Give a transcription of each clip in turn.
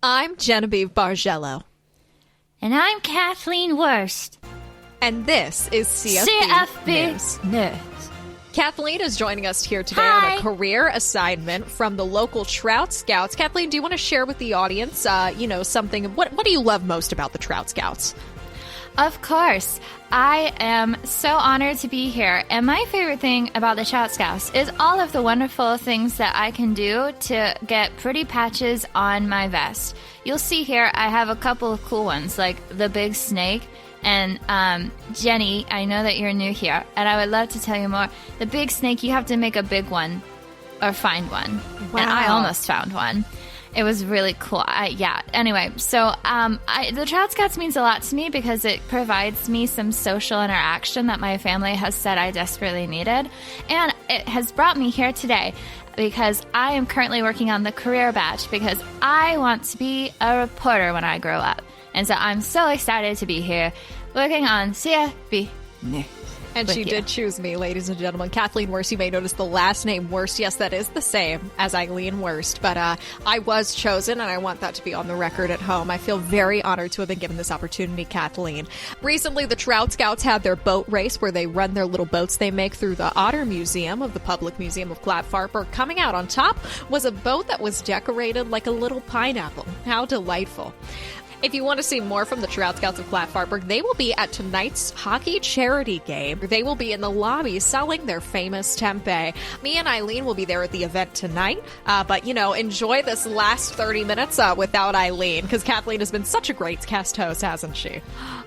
I'm Genevieve Bargello. And I'm Kathleen Wurst. And this is CFB News. Kathleen is joining us here today on a career assignment from the local Trout Scouts. Kathleen, do you want to share with the audience, something? What do you love most about the Trout Scouts? Of course. I am so honored to be here. And my favorite thing about the Trout Scouts is all of the wonderful things that I can do to get pretty patches on my vest. You'll see here I have a couple of cool ones, like the big snake. And Jenny, I know that you're new here, and I would love to tell you more. The big snake, you have to make a big one or find one. Wow. And I almost found one. It was really cool. Anyway, so the Trout Scouts means a lot to me because it provides me some social interaction that my family has said I desperately needed. And it has brought me here today because I am currently working on the career badge because I want to be a reporter when I grow up. And so I'm so excited to be here working on CFB News. And she did choose me, ladies and gentlemen. Kathleen Wurst, you may notice the last name Wurst. Yes, that is the same as Eileen Wurst. But I was chosen, and I want that to be on the record at home. I feel very honored to have been given this opportunity, Kathleen. Recently, the Trout Scouts had their boat race where they run their little boats they make through the Otter Museum of the Public Museum of Clatfartburg. Coming out on top was a boat that was decorated like a little pineapple. How delightful. If you want to see more from the Trout Scouts of Clatfartburg, they will be at tonight's hockey charity game. They will be in the lobby selling their famous tempeh. Me and Eileen will be there at the event tonight, but enjoy this last 30 minutes without Eileen, because Kathleen has been such a great guest host, hasn't she?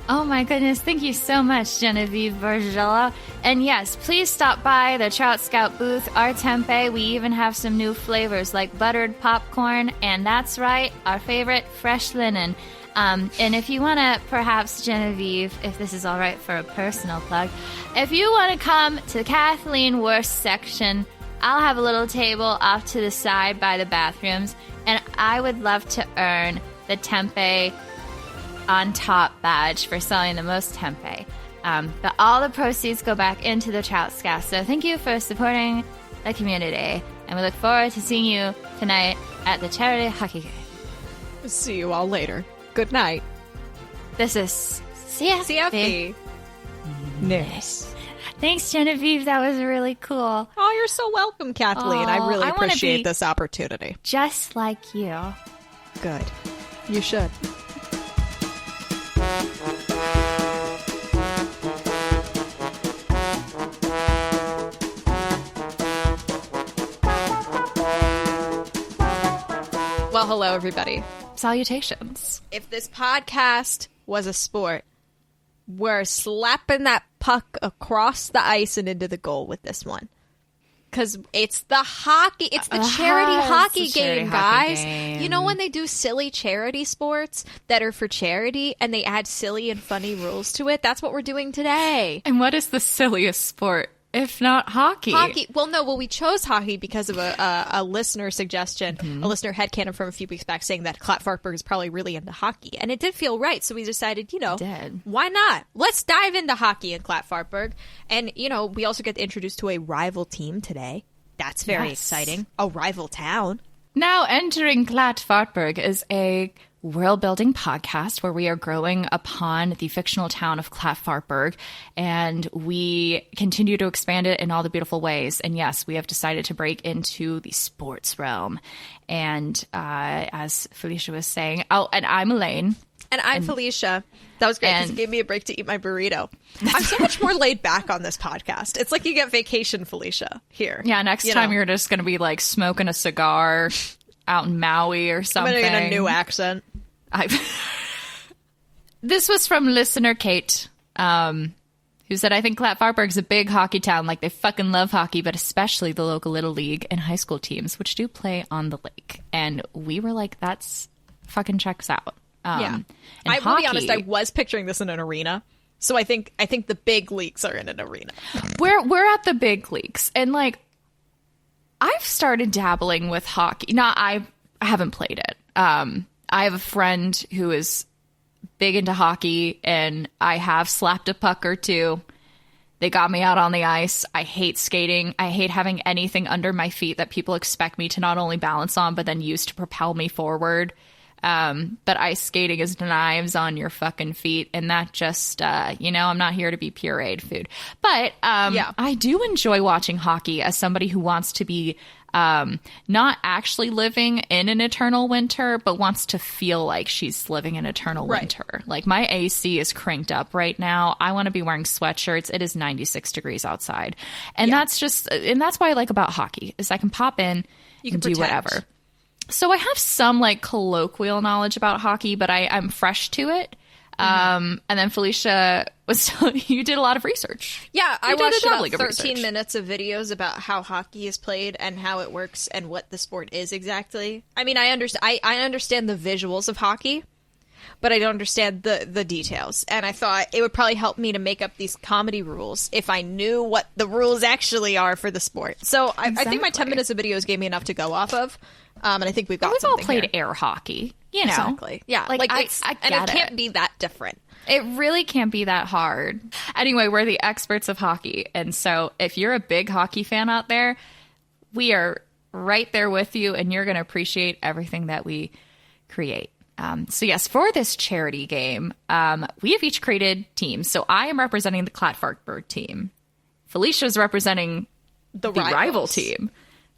Oh my goodness, thank you so much, Genevieve Bargello. And yes, please stop by the Trout Scout booth, our tempeh. We even have some new flavors like buttered popcorn, and that's right, our favorite, fresh linen. And if you want to, perhaps, Genevieve, if this is all right for a personal plug, if you want to come to the Kathleen Wurst section, I'll have a little table off to the side by the bathrooms, and I would love to earn the tempeh on top badge for selling the most tempeh. But all the proceeds go back into the Trout Scouts. So thank you for supporting the community, and we look forward to seeing you tonight at the charity hockey game. See you all later. Good night. This is CFB News. Thanks, Genevieve. That was really cool. Oh, you're so welcome, Kathleen. I really appreciate this opportunity. Just like you. Good. You should. Well, hello, everybody. Salutations. If this podcast was a sport, we're slapping that puck across the ice and into the goal with this one. Because it's the hockey, it's the charity hockey game, guys. You know when they do silly charity sports that are for charity and they add silly and funny rules to it? That's what we're doing today. And what is the silliest sport? If not hockey. We chose hockey because of a listener suggestion, a listener headcanon from a few weeks back saying that Clatfartburg is probably really into hockey. And it did feel right. So we decided, why not? Let's dive into hockey in Clatfartburg. And, we also get introduced to a rival team today. That's very exciting. A rival town. Now entering Clatfartburg is a world-building podcast where we are growing upon the fictional town of Clatfartburg, and we continue to expand it in all the beautiful ways. And yes, we have decided to break into the sports realm. And as Felicia was saying, and I'm Elaine. And I'm Felicia. That was great because it gave me a break to eat my burrito. I'm so much more laid back on this podcast. It's like you get vacation, Felicia, here. Yeah, next time you're just going to be like smoking a cigar out in Maui or something. I'm going to get a new accent. This was from listener Kate, who said, I think Clatfartburg's a big hockey town. Like, they fucking love hockey, but especially the local Little League and high school teams, which do play on the lake. And we were like, that's fucking checks out. I will be honest, I was picturing this in an arena. So I think the big leagues are in an arena. We're at the big leagues. And like, I've started dabbling with hockey. I haven't played it. I have a friend who is big into hockey, and I have slapped a puck or two. They got me out on the ice. I hate skating. I hate having anything under my feet that people expect me to not only balance on, but then use to propel me forward. But ice skating is knives on your fucking feet. And that just, I'm not here to be pureed food. But I do enjoy watching hockey as somebody who wants to be not actually living in an eternal winter, but wants to feel like she's living in eternal winter. Like, my AC is cranked up right now. I want to be wearing sweatshirts. It is 96 degrees outside. And that's why I like about hockey is I can pop in, you can do whatever. So I have some like colloquial knowledge about hockey, but I'm fresh to it. And then Felicia you did a lot of research. Yeah, I watched about 13 minutes of videos about how hockey is played and how it works and what the sport is exactly. I mean, I understand the visuals of hockey, but I don't understand the details. And I thought it would probably help me to make up these comedy rules if I knew what the rules actually are for the sport. So I think my 10 minutes of videos gave me enough to go off of. And I think we've all played air hockey, you know. Exactly. Yeah. Like it can't be that different. It really can't be that hard. Anyway, we're the experts of hockey. And so if you're a big hockey fan out there, we are right there with you, and you're going to appreciate everything that we create. So yes, for this charity game, we have each created teams. So I am representing the Clatfartburg team. Felicia's representing the rival team.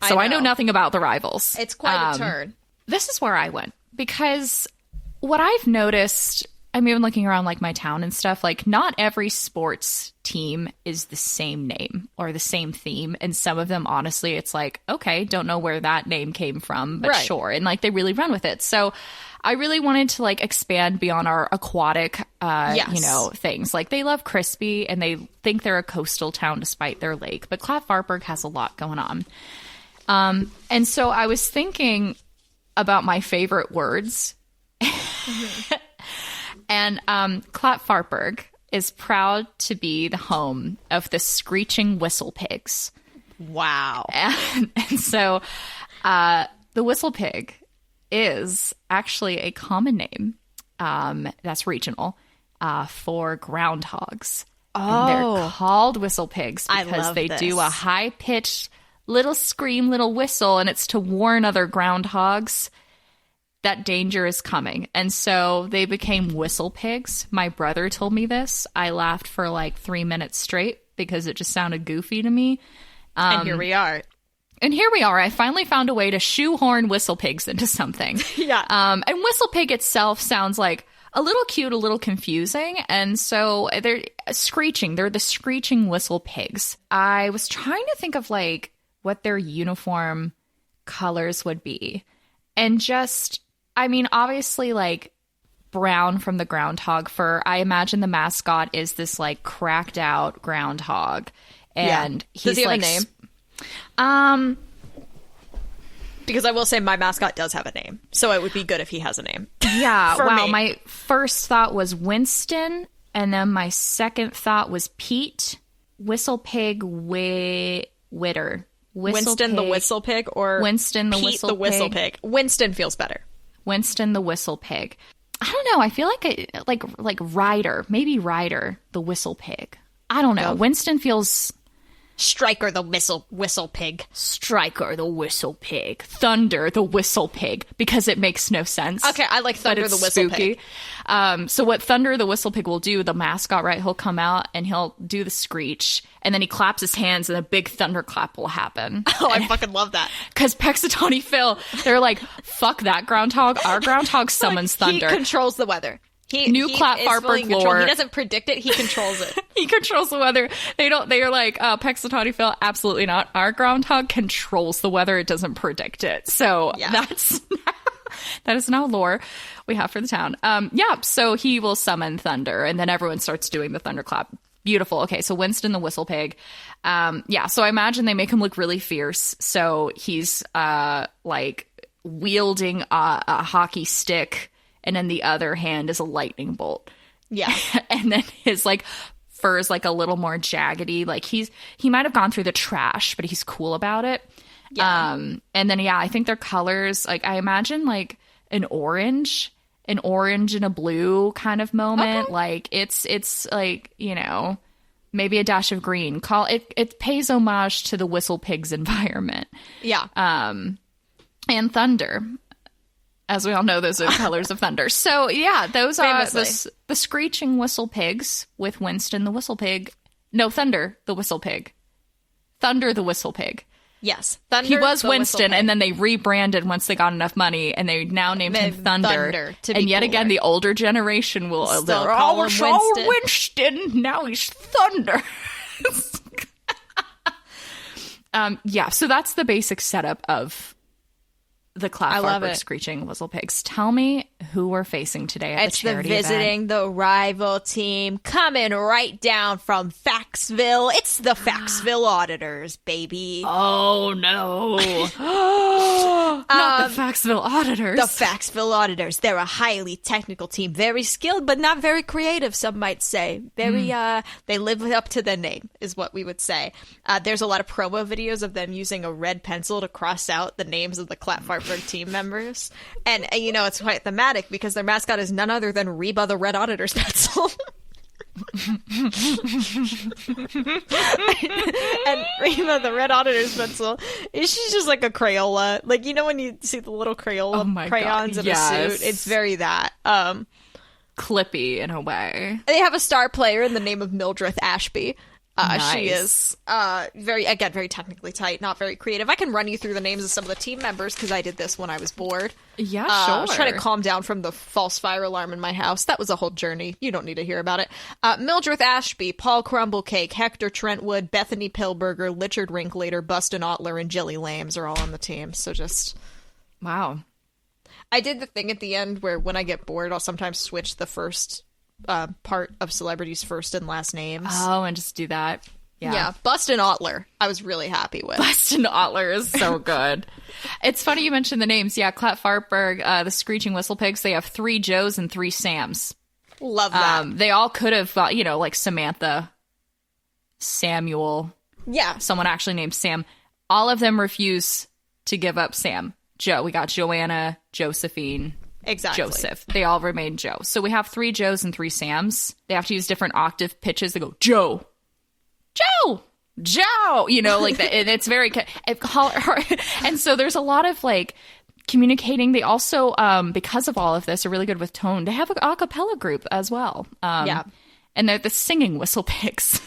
So I know nothing about the rivals. It's quite a turn. This is where I went, because what I've noticed, I'm even looking around like my town and stuff, like not every sports team is the same name or the same theme. And some of them, honestly, it's like, okay, don't know where that name came from, but sure. And like they really run with it. So I really wanted to like expand beyond our aquatic, things. Like they love Crispy and they think they're a coastal town despite their lake. But Clatfartburg has a lot going on. And so I was thinking about my favorite words. And Clatfartburg is proud to be the home of the screeching whistle pigs. Wow. And so the whistle pig is actually a common name that's regional for groundhogs. Oh. And they're called whistle pigs because they do a high-pitched little scream, little whistle, and it's to warn other groundhogs that danger is coming. And so they became whistle pigs. My brother told me this. I laughed for like 3 minutes straight because it just sounded goofy to me. And here we are. I finally found a way to shoehorn whistle pigs into something. Yeah. And whistle pig itself sounds like a little cute, a little confusing. And so they're screeching. They're the screeching whistle pigs. I was trying to think of like what their uniform colors would be. And just, I mean, obviously like brown from the groundhog fur. I imagine the mascot is this like cracked out groundhog. And Does he have like a name? Because I will say my mascot does have a name. So it would be good if he has a name. Yeah. Wow. Me. My first thought was Winston. And then my second thought was Pete. Whistle pig Witter. Winston the whistle pig or Winston the Pete whistle the whistle pig. Winston feels better. Winston the whistle pig. I don't know. I feel like Ryder, maybe Ryder the whistle pig. I don't know. Winston feels Striker the whistle pig. Striker the whistle pig. Thunder the whistle pig, because it makes no sense. Okay, I like Thunder the whistle pig. So what Thunder the whistle pig will do, the mascot, right? He'll come out and he'll do the screech, and then he claps his hands, and a big thunderclap will happen. Oh, I fucking love that. Because Pexitani Phil, they're like, fuck that groundhog. Our groundhog summons thunder. He controls the weather. New Clatfartburg lore. He doesn't predict it. He controls it. He controls the weather. They are like, Pexitani Phil, absolutely not. Our groundhog controls the weather. It doesn't predict it. So that is now lore we have for the town. So he will summon thunder, and then everyone starts doing the thunderclap. Beautiful. Okay, so Winston the whistle pig. So I imagine they make him look really fierce. So he's like wielding a hockey stick, and then the other hand is a lightning bolt. Yeah. And then his like fur is like a little more jaggedy. Like he might have gone through the trash, but he's cool about it. Yeah. And then I think their colors, like I imagine like an orange and a blue kind of moment. Okay. Like it's like, you know, maybe a dash of green. It pays homage to the whistle pigs environment. Yeah. And thunder. As we all know, those are the colors of thunder. So, yeah, those are Famously. the Screeching Whistle Pigs with Winston the Whistle Pig. No, Thunder the Whistle Pig. Thunder the Whistle Pig. Yes. Thunder, He was the Winston, Whistle and then they rebranded once they got enough money, and they now named him Thunder. To be and yet cooler. again, the older generation will Still they'll call him Winston. Winston. Now he's Thunder. Yeah, so that's the basic setup of the love Clatfartburg it. Screeching Whistle Pigs. Tell me who we're facing today at It's the the charity visiting event. the rival team coming right down from Faxville. It's the Faxville Auditors, baby. Oh, no. Not the Faxville Auditors. The Faxville Auditors. They're a highly technical team, very skilled, but not very creative, some might say. Very, they live up to the name, is what we would say. There's a lot of promo videos of them using a red pencil to cross out the names of the Clatfartburg team members. And, you know, it's quite thematic because their mascot is none other than Reba the Red Auditor's pencil. And Reba the Red Auditor's pencil, she's just like a Crayola. Like, you know when you see the little Crayola Oh my crayons God, in a yes. suit? It's very that. Clippy in a way. They have a star player in the name of Mildred Ashby. She Nice. is very technically tight, not very creative. I can run you through the names of some of the team members because I did this when I was bored. Yeah, I was sure. trying to calm down from the false fire alarm in my house. That was a whole journey. You don't need to hear about it. Mildred Ashby, Paul Crumblecake, Hector Trentwood, Bethany Pillburger, Richard Rinklater, Bustin Otler, and Jilly Lambs are all on the team. So just... Wow. I did the thing at the end where when I get bored, I'll sometimes switch the first part of celebrities' first and last names. Oh, and just do that. Yeah. Bustin Otler, I was really happy with. Bustin Otler is so good. It's funny you mentioned the names. Yeah, Clatfartburg, the Screeching Whistle Pigs, they have 3 Joes and 3 Sams. Love that. They all could have, like Samantha, Samuel, Yeah. someone actually named Sam. All of them refuse to give up Sam. Joe, we got Joanna, Josephine, Exactly. Joseph. They all remain Joe. So we have 3 Joes and 3 Sams. They have to use different octave pitches. They go, Joe, Joe, Joe, like that. And it's very, and so there's a lot of like communicating. They also, because of all of this, are really good with tone. They have an a cappella group as well. Yeah. And they're the Singing Whistle Pigs.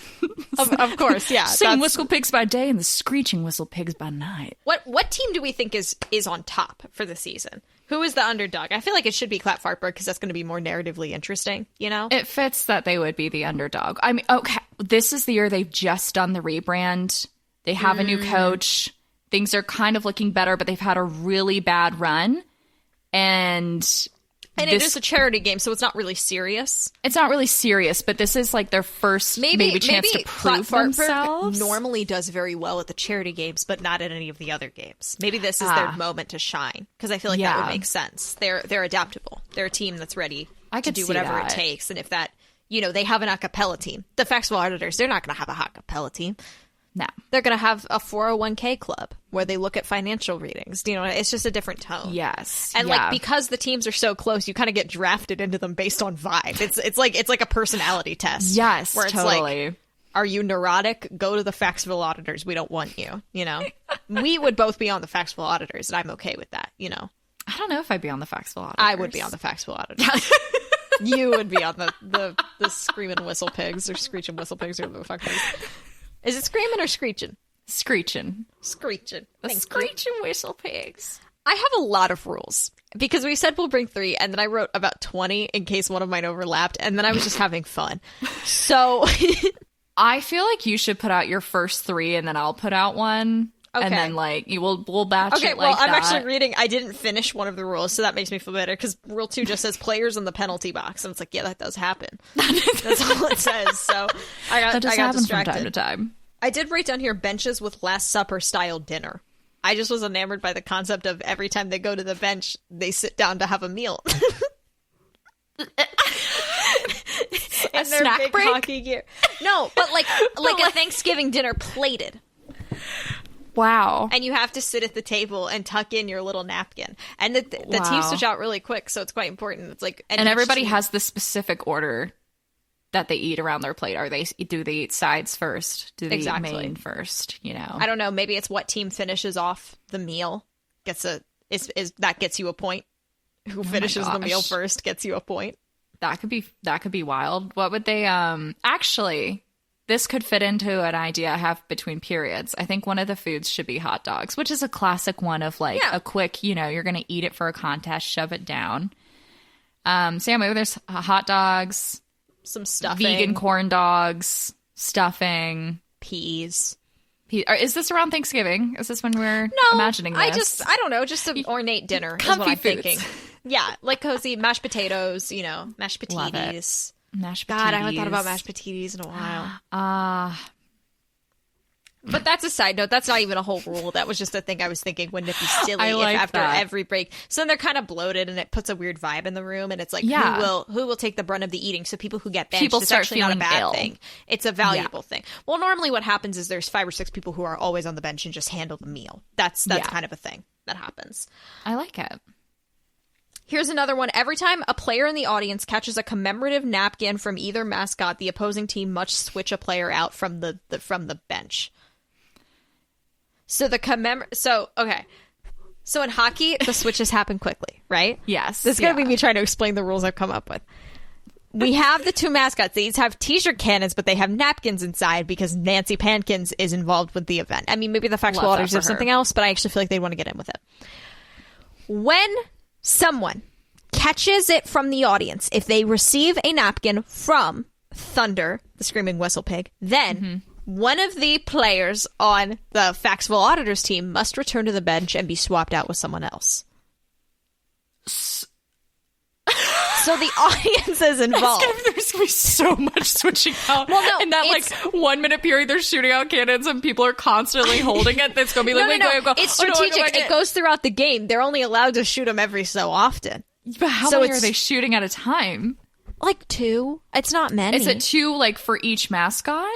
Of course, yeah. Singing Whistle Pigs by day and the Screeching Whistle Pigs by night. What team do we think is on top for the season? Who is the underdog? I feel like it should be Clatfartburg because that's going to be more narratively interesting, you know? It fits that they would be the underdog. I mean, okay, this is the year they've just done the rebrand. They have a new coach. Things are kind of looking better, but they've had a really bad run. And it is a charity game, so it's not really serious. It's not really serious, but this is like their first maybe chance to prove themselves. Normally does very well at the charity games, but not at any of the other games. Maybe this is their moment to shine because I feel like that would make sense. They're adaptable. They're a team that's ready to do whatever it takes, and if that, they have an a cappella team. The Faxville Auditors, they're not going to have a a cappella team. No. They're going to have a 401k club where they look at financial readings. It's just a different tone. Yes. And because the teams are so close, you kind of get drafted into them based on vibe. It's like a personality test. Yes, where it's totally. like, are you neurotic? Go to the Faxville Auditors. We don't want you, We would both be on the Faxville Auditors, and I'm okay with that, I don't know if I'd be on the Faxville Auditors. I would be on the Faxville Auditors. You would be on the Screaming Whistle Pigs or Screeching Whistle Pigs or whatever the fuck it is. Is it screaming or screeching? Screeching. Screeching. The Screeching Whistle Pigs. I have a lot of rules because we said we'll bring 3, and then I wrote about 20 in case one of mine overlapped, and then I was just having fun. So I feel like you should put out your first 3, and then I'll put out one. Okay. And then we'll batch it like that. I'm actually reading. I didn't finish one of the rules, so that makes me feel better because rule 2 just says players in the penalty box, and it's like, yeah, that does happen. That's all it says. So I got distracted from time to time. I did write down here benches with Last Supper style dinner. I just was enamored by the concept of every time they go to the bench, they sit down to have a meal. A snack break? Hockey gear. No, but like a Thanksgiving dinner plated. Wow. And you have to sit at the table and tuck in your little napkin. And the teams switch out really quick, so it's quite important. It's like and everybody has the specific order that they eat around their plate. Do they eat sides first? Do they eat main first? I don't know. Maybe it's what team finishes off the meal that gets you a point. Who finishes the meal first gets you a point. That could be wild. What would they actually, this could fit into an idea I have between periods. I think one of the foods should be hot dogs, which is a classic one of like a quick, you're going to eat it for a contest, shove it down. So yeah, maybe there's hot dogs, some stuffing, vegan corn dogs, stuffing, peas. Is this around Thanksgiving? Is this when we're imagining this? I don't know, just an ornate dinner is what I'm thinking. Yeah, like cozy mashed potatoes, mashed potatoes. Mashed potatoes. God, I haven't thought about mashed potatoes in a while. But that's a side note. That's not even a whole rule. That was just a thing I was thinking. Wouldn't it be silly if after every break? So then they're kind of bloated, and it puts a weird vibe in the room. And it's like, who will take the brunt of the eating? So people who get benched, people it's start actually not a feeling bad ill. thing. It's a valuable thing. Well, normally what happens is there's 5 or 6 people who are always on the bench and just handle the meal. That's kind of a thing that happens. I like it. Here's another one. Every time a player in the audience catches a commemorative napkin from either mascot, the opposing team must switch a player out from the bench. So So in hockey, the switches happen quickly, right? Yes. This is going to be me trying to explain the rules I've come up with. We have the 2 mascots. They each have t-shirt cannons, but they have napkins inside because Nancy Pankins is involved with the event. I mean, maybe the Faxville Otters have something else, but I actually feel like they'd want to get in with it. When someone catches it from the audience, if they receive a napkin from Thunder, the Screaming Whistle Pig, then one of the players on the Faxville Auditors team must return to the bench and be swapped out with someone else. So the audience is involved. There's going to be so much switching out. Well, no, in that 1 minute period, they're shooting out cannons and people are constantly holding it. It's going to be like, go. It's strategic. It goes throughout the game. They're only allowed to shoot them every so often. But how many are they shooting at a time? Like 2. It's not many. Is it 2 for each mascot?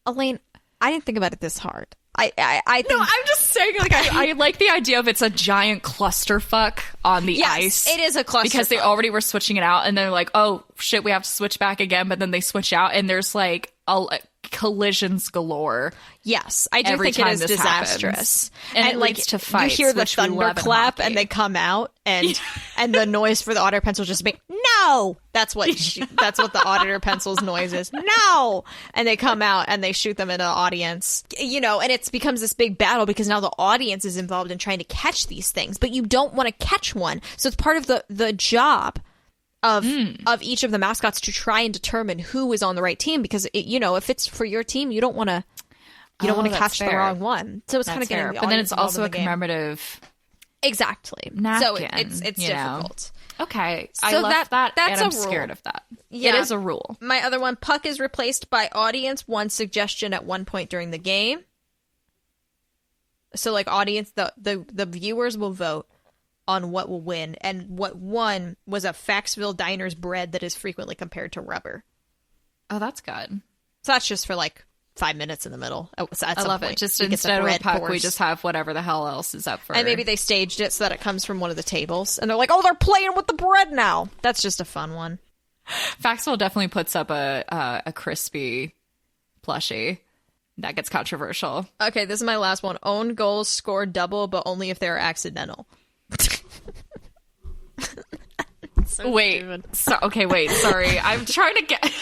Elaine, I didn't think about it this hard. I think... No, I'm just saying, I like the idea of it's a giant clusterfuck on the ice. It is a clusterfuck. Because they already were switching it out, and they're like, oh, shit, we have to switch back again, but then they switch out, and there's, collisions galore. Yes, I do think it is disastrous. And it leads to fights, you hear the thunderclap, and they come out, and the noise for the auditor pencil just make, no! That's what the auditor pencil's noise is. No! And they come out, and they shoot them into the audience. And it becomes this big battle, because now the audience is involved in trying to catch these things, but you don't want to catch one. So it's part of the job of each of the mascots to try and determine who is on the right team, because if it's for your team, you don't want to catch the wrong one. So it's kind of getting the but then it's also a game. Commemorative exactly napkin, so it's difficult. Okay, so I love that that's and I'm a rule. Scared of that. Yeah. It is a rule. My other one, puck is replaced by audience one suggestion at one point during the game. So audience, the viewers will vote on what will win, and what won was a Faxville Diners bread that is frequently compared to rubber. Oh, that's good. So that's just for 5 minutes in the middle. I love it. Just instead of a puck, we just have whatever the hell else is up for. And maybe they staged it so that it comes from one of the tables, and they're like, oh, they're playing with the bread now. That's just a fun one. Faxville definitely puts up a crispy plushie. That gets controversial. Okay, this is my last one. Own goals score double, but only if they're accidental. Wait. Sorry. I'm trying to get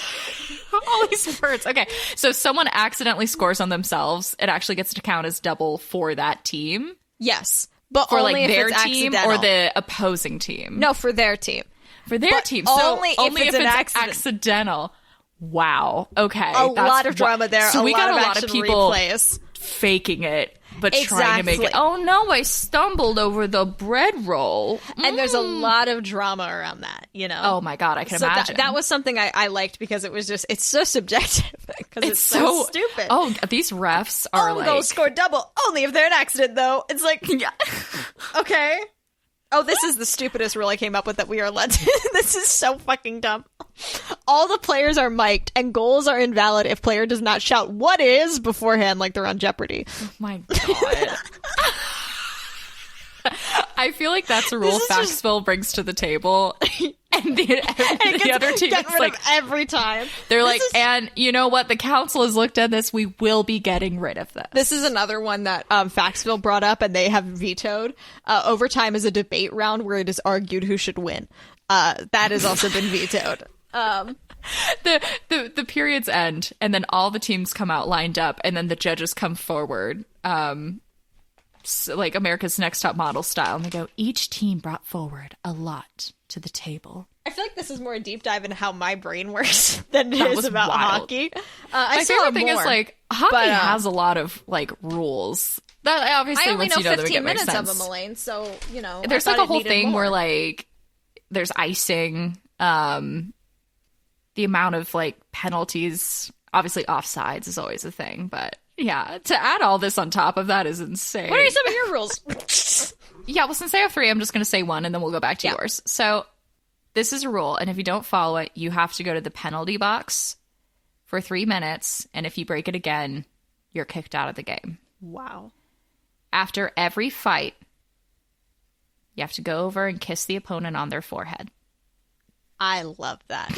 all these words. Okay, so if someone accidentally scores on themselves, it actually gets to count as double for that team? Yes, but for only if their it's team accidental. or the opposing team? No, for their team. For their team. So only if it's accidental. Wow. Okay. A lot of drama there. So we got a lot of people replays. Faking it, but trying to make it. Oh no, I stumbled over the bread roll. And there's a lot of drama around that, Oh my God, I can imagine. That was something I liked, because it was just, it's so subjective. Because it's so stupid. Oh, these refs are goals score double, only if they're an accident, though. It's yeah. Okay. Oh, this is the stupidest rule I came up with that we are led to. This is so fucking dumb. All the players are mic'd, and goals are invalid if player does not shout "what is" beforehand, like they're on Jeopardy. Oh my God. I feel like that's a rule Faxville brings to the table, And the other team is rid of every time. They're like, and you know what? The council has looked at this. We will be getting rid of this. This is another one that Faxville brought up, and they have vetoed. Overtime is a debate round where it is argued who should win. That has also been vetoed. The periods end, and then all the teams come out lined up, and then the judges come forward, like America's Next Top Model style, and they go, each team brought forward a lot to the table. I feel like this is more a deep dive into how my brain works than it is about hockey. My favorite thing is, like, hockey has a lot of, like, rules. That obviously, I only once know you know 15 them, it makes minutes sense. of them, Elaine, so, you know. There's, like, a whole thing where, like, there's icing, the amount of, like, penalties. Obviously, offsides is always a thing, but yeah, to add all this on top of that is insane. What are some of your rules? Yeah, well, since I have 3, I'm just going to say 1, and then we'll go back to yours. So this is a rule, and if you don't follow it, you have to go to the penalty box for 3 minutes, and if you break it again, you're kicked out of the game. Wow. After every fight, you have to go over and kiss the opponent on their forehead. I love that.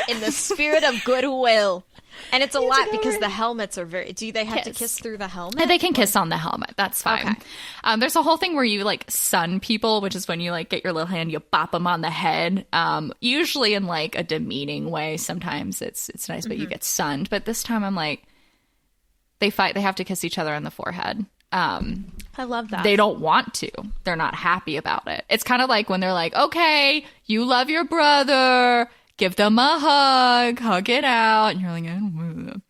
In the spirit of goodwill. And it's a lot because the helmets are do they have to kiss through the helmet? They can kiss on the helmet. That's fine. Okay. There's a whole thing where you, like, sun people, which is when you, like, get your little hand, you bop them on the head. Usually in, like, a demeaning way. Sometimes it's nice, but you get sunned. But this time I'm like, they fight. They have to kiss each other on the forehead. I love that. They don't want to. They're not happy about it. It's kind of like when they're like, okay, you love your brother, give them a hug it out. And you're like, I don't want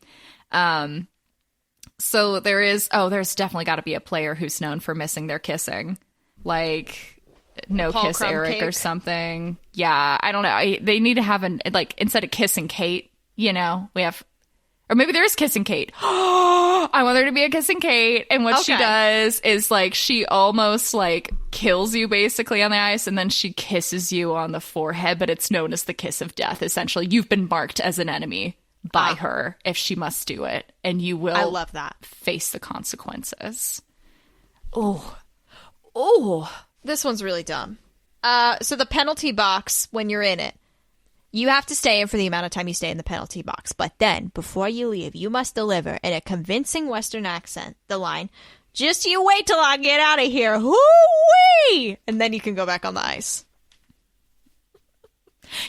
that. So there's definitely got to be a player who's known for missing their kissing. Like, no Paul kiss Crumb Eric Cake. or something. Yeah, I don't know. They need to have like, instead of kissing Kate, you know, we have... Or maybe there is Kissing Kate. I want there to be a Kissing Kate. And what she does is, like, she almost, like, kills you basically on the ice, and then she kisses you on the forehead, but it's known as the kiss of death. Essentially, you've been marked as an enemy by her if she must do it, and you will I love that. face the consequences. Oh. This one's really dumb. So the penalty box, when you're in it, you have to stay in for the amount of time you stay in the penalty box. But then, before you leave, you must deliver in a convincing Western accent the line, "Just you wait till I get out of here. Hoo-wee!" And then you can go back on the ice.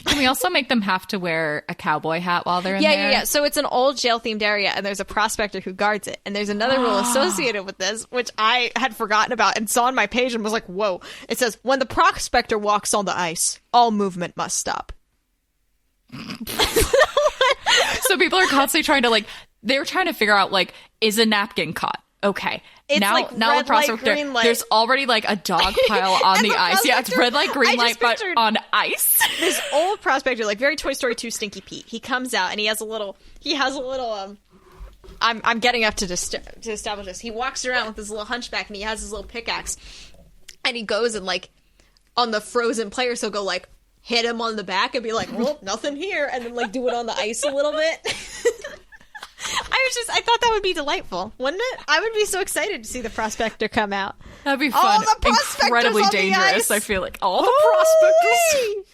Can we also make them have to wear a cowboy hat while they're in there? Yeah. So it's an old jail-themed area, and there's a prospector who guards it. And there's another rule associated with this, which I had forgotten about and saw on my page and was like, whoa. It says, when the prospector walks on the ice, all movement must stop. So people are constantly trying to, like, they're trying to figure out, like, is a napkin caught? Okay. It's now like the red prospector, light, green light. There's already, like, a dog pile on the ice. Yeah, it's red light, green light, but on ice. This old prospector, like very Toy Story 2 Stinky Pete, he comes out and he has a little I'm getting up to establish this. He walks around with his little hunchback and he has his little pickaxe. And he goes and, like, on the frozen players, he'll go, like, hit him on the back and be like, well, nothing here, and then, like, do it on the ice a little bit. I thought that would be delightful, wouldn't it? I would be so excited to see the prospector come out. That'd be fun. The prospectors incredibly on the dangerous. ice. I feel like all the prospectors.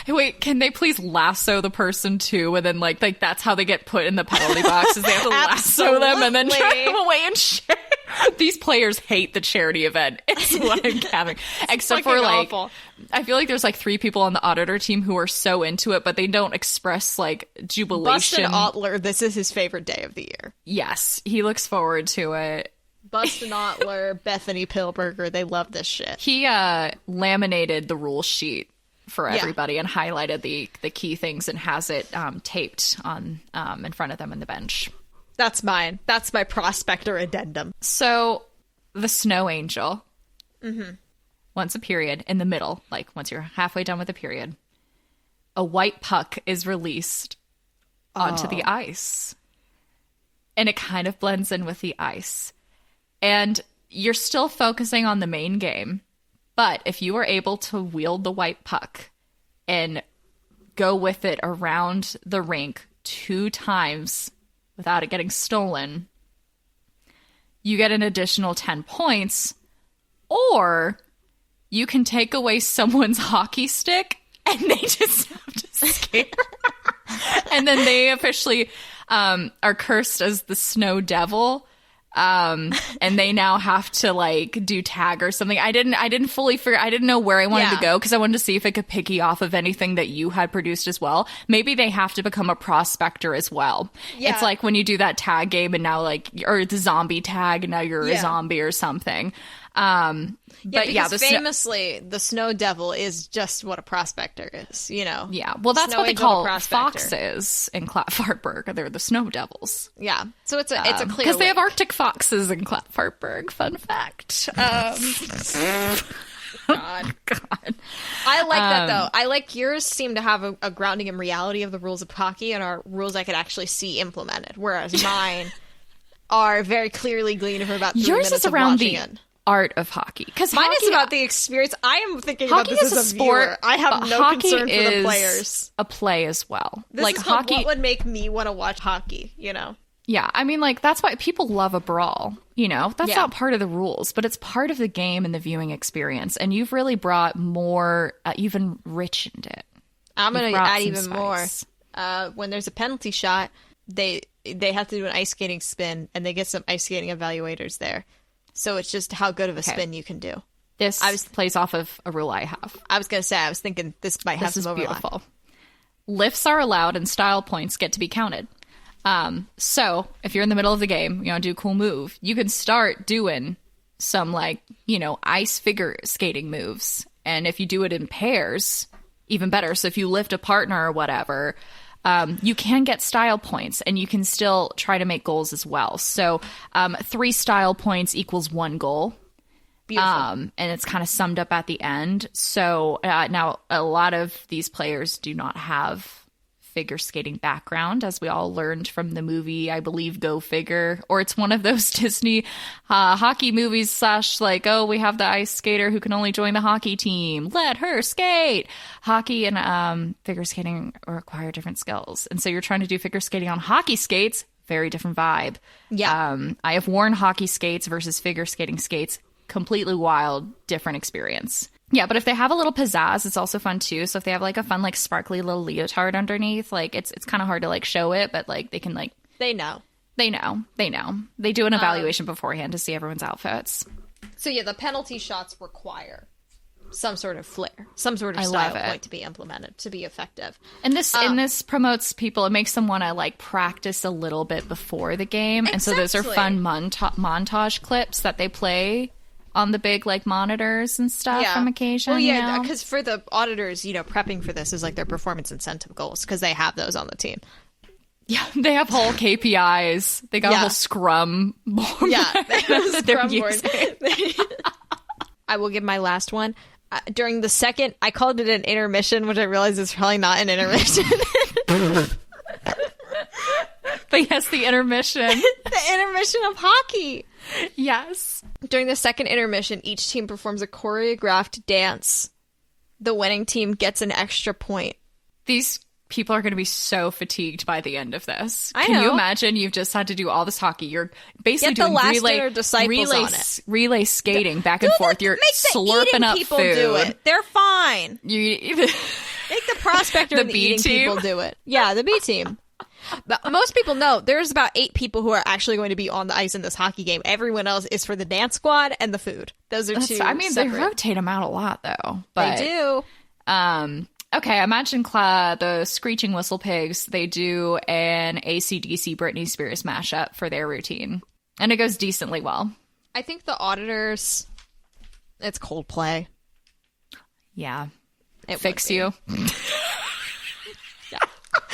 Hey, wait, can they please lasso the person too? And then, like that's how they get put in the penalty box, is they have to lasso them and then drive them away and share. These players hate the charity event. It's what I'm gathering. Except for, like, awful. I feel like there's, like, 3 people on the auditor team who are so into it, but they don't express, like, jubilation. Bustin' Ottler, this is his favorite day of the year. Yes, he looks forward to it. Bustin' Ottler, Bethany Pillburger, they love this shit. He laminated the rule sheet for everybody and highlighted the key things and has it taped on in front of them in the bench. That's mine. That's my prospector addendum. So the snow angel, once a period, in the middle, like once you're halfway done with the period, a white puck is released onto the ice. And it kind of blends in with the ice. And you're still focusing on the main game. But if you were able to wield the white puck and go with it around the rink 2 times without it getting stolen, you get an additional 10 points, or you can take away someone's hockey stick and they just have to skate. And then they officially are cursed as the snow devil. And they now have to like do tag or something. I didn't fully figure. I didn't know where I wanted to go because I wanted to see if it could picky off of anything that you had produced as well. Maybe they have to become a prospector as well. Yeah. It's like when you do that tag game and now like, or the zombie tag and now you're a zombie or something. But famously, the Snow Devil is just what a prospector is, you know? Yeah. Well, that's what they call foxes in Clatfartburg. They're the Snow Devils. Yeah. So it's a clear because they have Arctic foxes in Clatfartburg. Fun fact. God. I like that, though. I like yours seem to have a grounding in reality of the rules of hockey and are rules I could actually see implemented, whereas mine are very clearly gleaned from about 3 yours minutes is around of watching the it. Art of hockey, because mine is about the experience. I am thinking about this as a sport. Viewer. I have no concern for the players. A play as well. This like is hockey, what would make me want to watch hockey. You know? Yeah, I mean, like that's why people love a brawl. You know, that's not part of the rules, but it's part of the game and the viewing experience. And you've really brought more. You've enriched it. I'm going to add even more. When there's a penalty shot, they have to do an ice skating spin, and they get some ice skating evaluators there. So it's just how good of a spin you can do. This plays off of a rule I have. I was going to say, I was thinking this might have some overlap. Beautiful. Lifts are allowed and style points get to be counted. So if you're in the middle of the game, you want to do a cool move, you can start doing some like, you know, ice figure skating moves. And if you do it in pairs, even better. So if you lift a partner or whatever, you can get style points and you can still try to make goals as well. So 3 style points equals 1 goal. Beautiful. And it's kind of summed up at the end. So now a lot of these players do not have figure skating background, as we all learned from the movie, I believe, Go Figure, or it's one of those Disney hockey movies / like, oh, we have the ice skater who can only join the hockey team. Let her skate. Hockey and figure skating require different skills. And so you're trying to do figure skating on hockey skates, very different vibe. Yeah. I have worn hockey skates versus figure skating skates. Completely wild, different experience. Yeah, but if they have a little pizzazz, it's also fun too. So if they have like a fun, like sparkly little leotard underneath, like it's kind of hard to like show it, but like they can like they know. They do an evaluation beforehand to see everyone's outfits. So yeah, the penalty shots require some sort of flair, some sort of style point to be implemented to be effective. And this promotes people. It makes them want to like practice a little bit before the game, and so those are fun montage clips that they play on the big like monitors and stuff on occasion. Well, yeah, because for the auditors, you know, prepping for this is like their performance incentive goals because they have those on the team. Yeah, they have whole KPIs. They got a whole scrum board. Yeah, they have a scrum board. I will give my last one. During the second, I called it an intermission, which I realize is probably not an intermission. But yes, the intermission. The intermission of hockey. Yes. During the second intermission, each team performs a choreographed dance. The winning team gets an extra point. These people are going to be so fatigued by the end of this. Can you imagine? You've just had to do all this hockey. You're basically doing relay skating back and forth. You're slurping up people food. Do it. They're fine. Make the prospector and the eating people do it. Yeah, the B team. But most people know there's about 8 people who are actually going to be on the ice in this hockey game. Everyone else is for the dance squad and the food. Those are two. I mean, they rotate them out a lot, though. But, they do. Okay, imagine the Screeching Whistle Pigs. They do an AC/DC Britney Spears mashup for their routine, and it goes decently well. I think the auditors. It's Coldplay. Yeah, it fix you.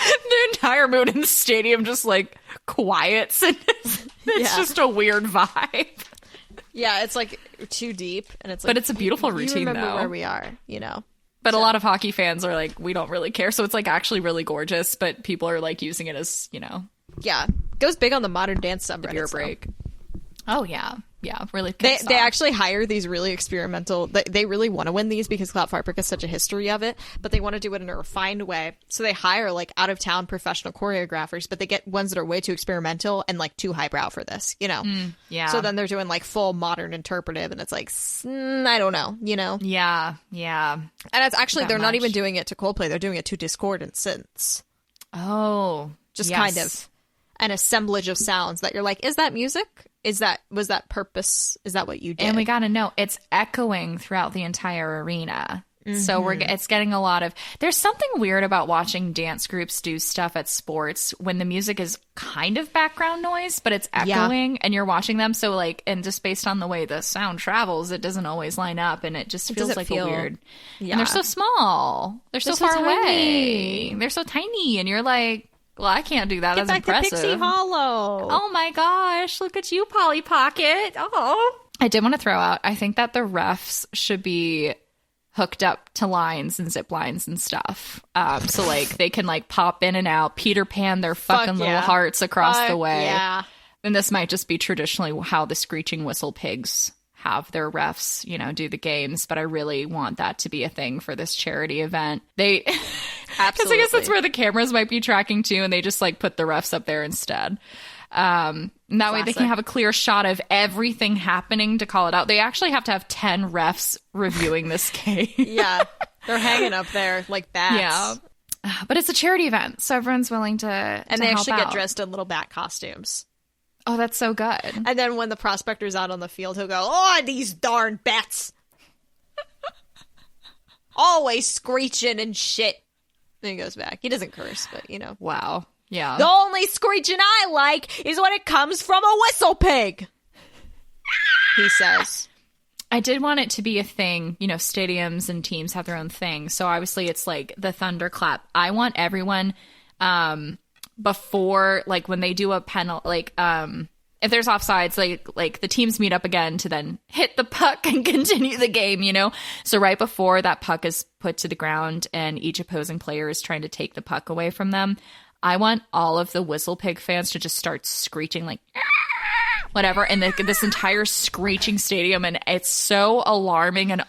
The entire mood in the stadium just like quiets and it's just a weird vibe. Yeah, it's like too deep and it's like, but it's a beautiful routine remember though. Where we are, you know. But a lot of hockey fans are like, we don't really care. So it's like actually really gorgeous, but people are like using it as, you know. Yeah. Goes big on the modern dance subreddit. The beer break. Oh yeah. really They pissed off. actually hire these really experimental. They really want to win these because Clatfartburg has such a history of it, but they want to do it in a refined way. So they hire like out of town professional choreographers, but they get ones that are way too experimental and like too highbrow for this, Yeah. So then they're doing like full modern interpretive, and it's like I don't know, Yeah. And it's actually That they're not much. even doing it to Coldplay; they're doing it to discordant synths, Oh, just yes. kind of an assemblage of sounds that you're like, is that music? Was that purpose? Is that what you did? And we got to know it's echoing throughout the entire arena. So it's getting a lot of, there's something weird about watching dance groups do stuff at sports when the music is kind of background noise, but it's echoing and you're watching them. So like, and just based on the way the sound travels, it doesn't always line up and it just feels like a weird, and they're so small. They're so far away. They're so tiny. And you're like, well, I can't do that. Get That's back to impressive. Pixie Hollow. Oh my gosh, look at you, Polly Pocket. Oh. I did want to throw out, I think that the refs should be hooked up to lines and zip lines and stuff. So like they can like pop in and out, Peter Pan their fucking little hearts across the way. Yeah. And this might just be traditionally how the Screeching Whistle Pigs have their refs, do the games, but I really want that to be a thing for this charity event. They because I guess that's where the cameras might be tracking too, and they just like put the refs up there instead. And that way they can have a clear shot of everything happening to call it out. They actually have to have 10 refs reviewing this game. Yeah. They're hanging up there like bats. Yeah. But it's a charity event, so everyone's willing to And they help actually out. get dressed in little bat costumes. Oh, that's so good. And then when the prospector's out on the field, he'll go, "Oh, these darn bats. Always screeching and shit." Then he goes back. He doesn't curse, but Wow. Yeah. The only screeching I like is when it comes from a whistle pig, he says. I did want it to be a thing. Stadiums and teams have their own thing. So obviously it's like the thunderclap. I want everyone before, like when they do a penalty, like if there's offsides, like the teams meet up again to then hit the puck and continue the game, So right before that puck is put to the ground and each opposing player is trying to take the puck away from them, I want all of the Whistle Pig fans to just start screeching like whatever, and this entire screeching stadium, and it's so alarming and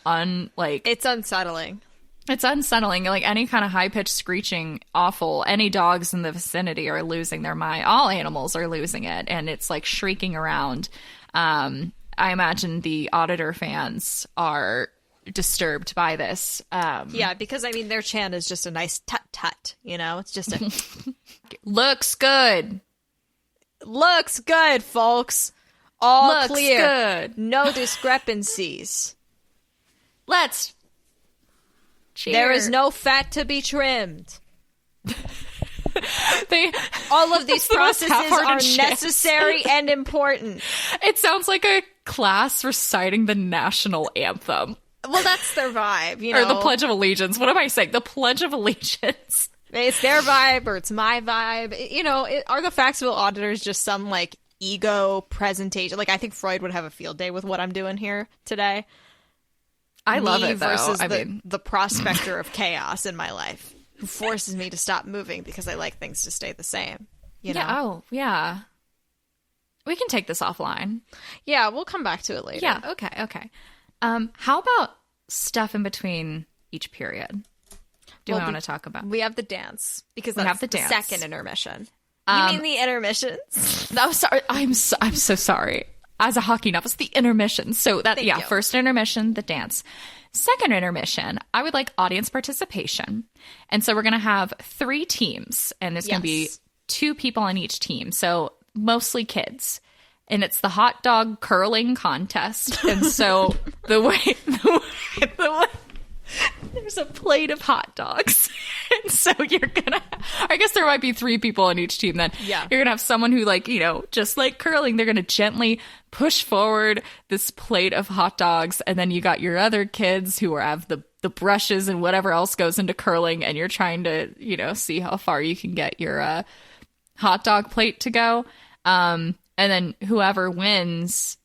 It's unsettling. It's unsettling. Like any kind of high-pitched screeching, awful. Any dogs in the vicinity are losing their mind. All animals are losing it, and it's like shrieking around. I imagine the Auditor fans are disturbed by this. Yeah, because their chant is just a nice tut-tut, It's just a... Looks good. Looks good, folks. All Looks clear. good. No discrepancies. Let's cheer. There is no fat to be trimmed. All of these the most processes half-hearted are shit. necessary and important. It sounds like a class reciting the national anthem. Well, that's their vibe, Or the Pledge of Allegiance. What am I saying? The Pledge of Allegiance. It's their vibe or it's my vibe. Are the Faxville auditors just some like ego presentation? Like I think Freud would have a field day with what I'm doing here today. I love Me it, though. versus I the prospector of chaos in my life who forces me to stop moving because I like things to stay the same. Yeah. Oh, yeah. We can take this offline. Yeah, we'll come back to it later. Yeah. Okay. How about stuff in between each period? Do we want to talk about? We have the dance because We that's have the the dance. second intermission. You mean the intermissions? Oh, sorry. I'm so sorry. As a hockey novice, the intermission. So that, Thank you. first intermission, the dance. Second intermission, I would like audience participation. And so we're going to have 3 teams, and there's going to be 2 people on each team. So mostly kids. And it's the hot dog curling contest. And so the way there's a plate of hot dogs. And so I guess there might be 3 people on each team then. Yeah. You're going to have someone who just like curling, they're going to gently push forward this plate of hot dogs. And then you got your other kids who have the brushes and whatever else goes into curling. And you're trying to, see how far you can get your hot dog plate to go. And then whoever wins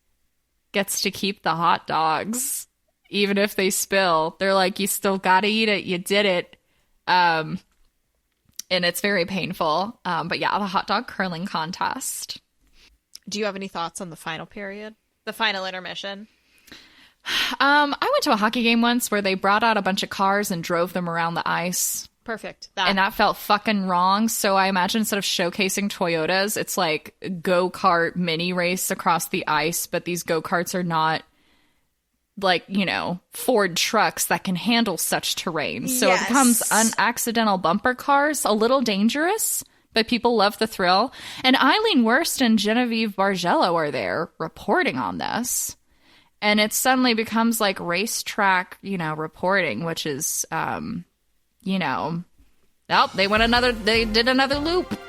gets to keep the hot dogs. Even if they spill, they're like, you still gotta eat it. You did it. And it's very painful. But yeah, the hot dog curling contest. Do you have any thoughts on the final period? The final intermission. I went to a hockey game once where they brought out a bunch of cars and drove them around the ice. Perfect. And that felt fucking wrong. So I imagine instead of showcasing Toyotas, it's like go-kart mini race across the ice. But these go-karts are not like, you know, Ford trucks that can handle such terrain. So it becomes accidental bumper cars, a little dangerous. But people love the thrill. And Eileen Wurst and Genevieve Bargello are there reporting on this. And it suddenly becomes like racetrack, you know, reporting, which is, you know, they did another loop.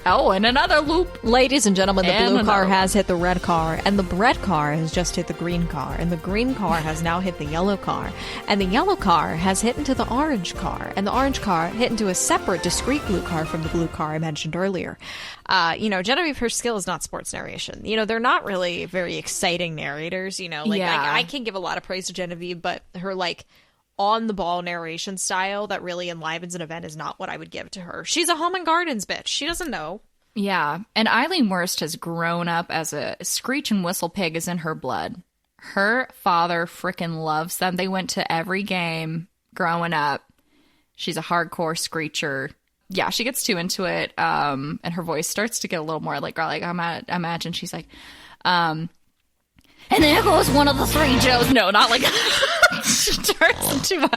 Oh, and another loop. Ladies and gentlemen, the blue car has hit the red car, and the red car has just hit the green car, and the green car has now hit the yellow car, and the yellow car has hit into the orange car, and the orange car hit into a separate, discrete blue car from the blue car I mentioned earlier. You know, Genevieve, her skill is not sports narration. You know, they're not really very exciting narrators, you know. Like, I can give a lot of praise to Genevieve, but her, like, on-the-ball narration style that really enlivens an event is not what I would give to her. She's a home and gardens bitch. She doesn't know. Yeah, and Eileen Wurst has grown up as a screech and whistle pig is in her blood. Her father frickin' loves them. They went to every game growing up. She's a hardcore screecher. Yeah, she gets too into it, and her voice starts to get a little more like I imagine she's like, and there goes one of the three Joes. No, not like she turns into a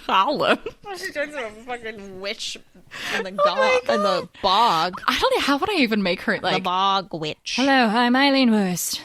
column. She turns into a fucking witch in the in the bog. I don't know, how would I even make her like the bog witch? Hello, I'm Eileen Wurst.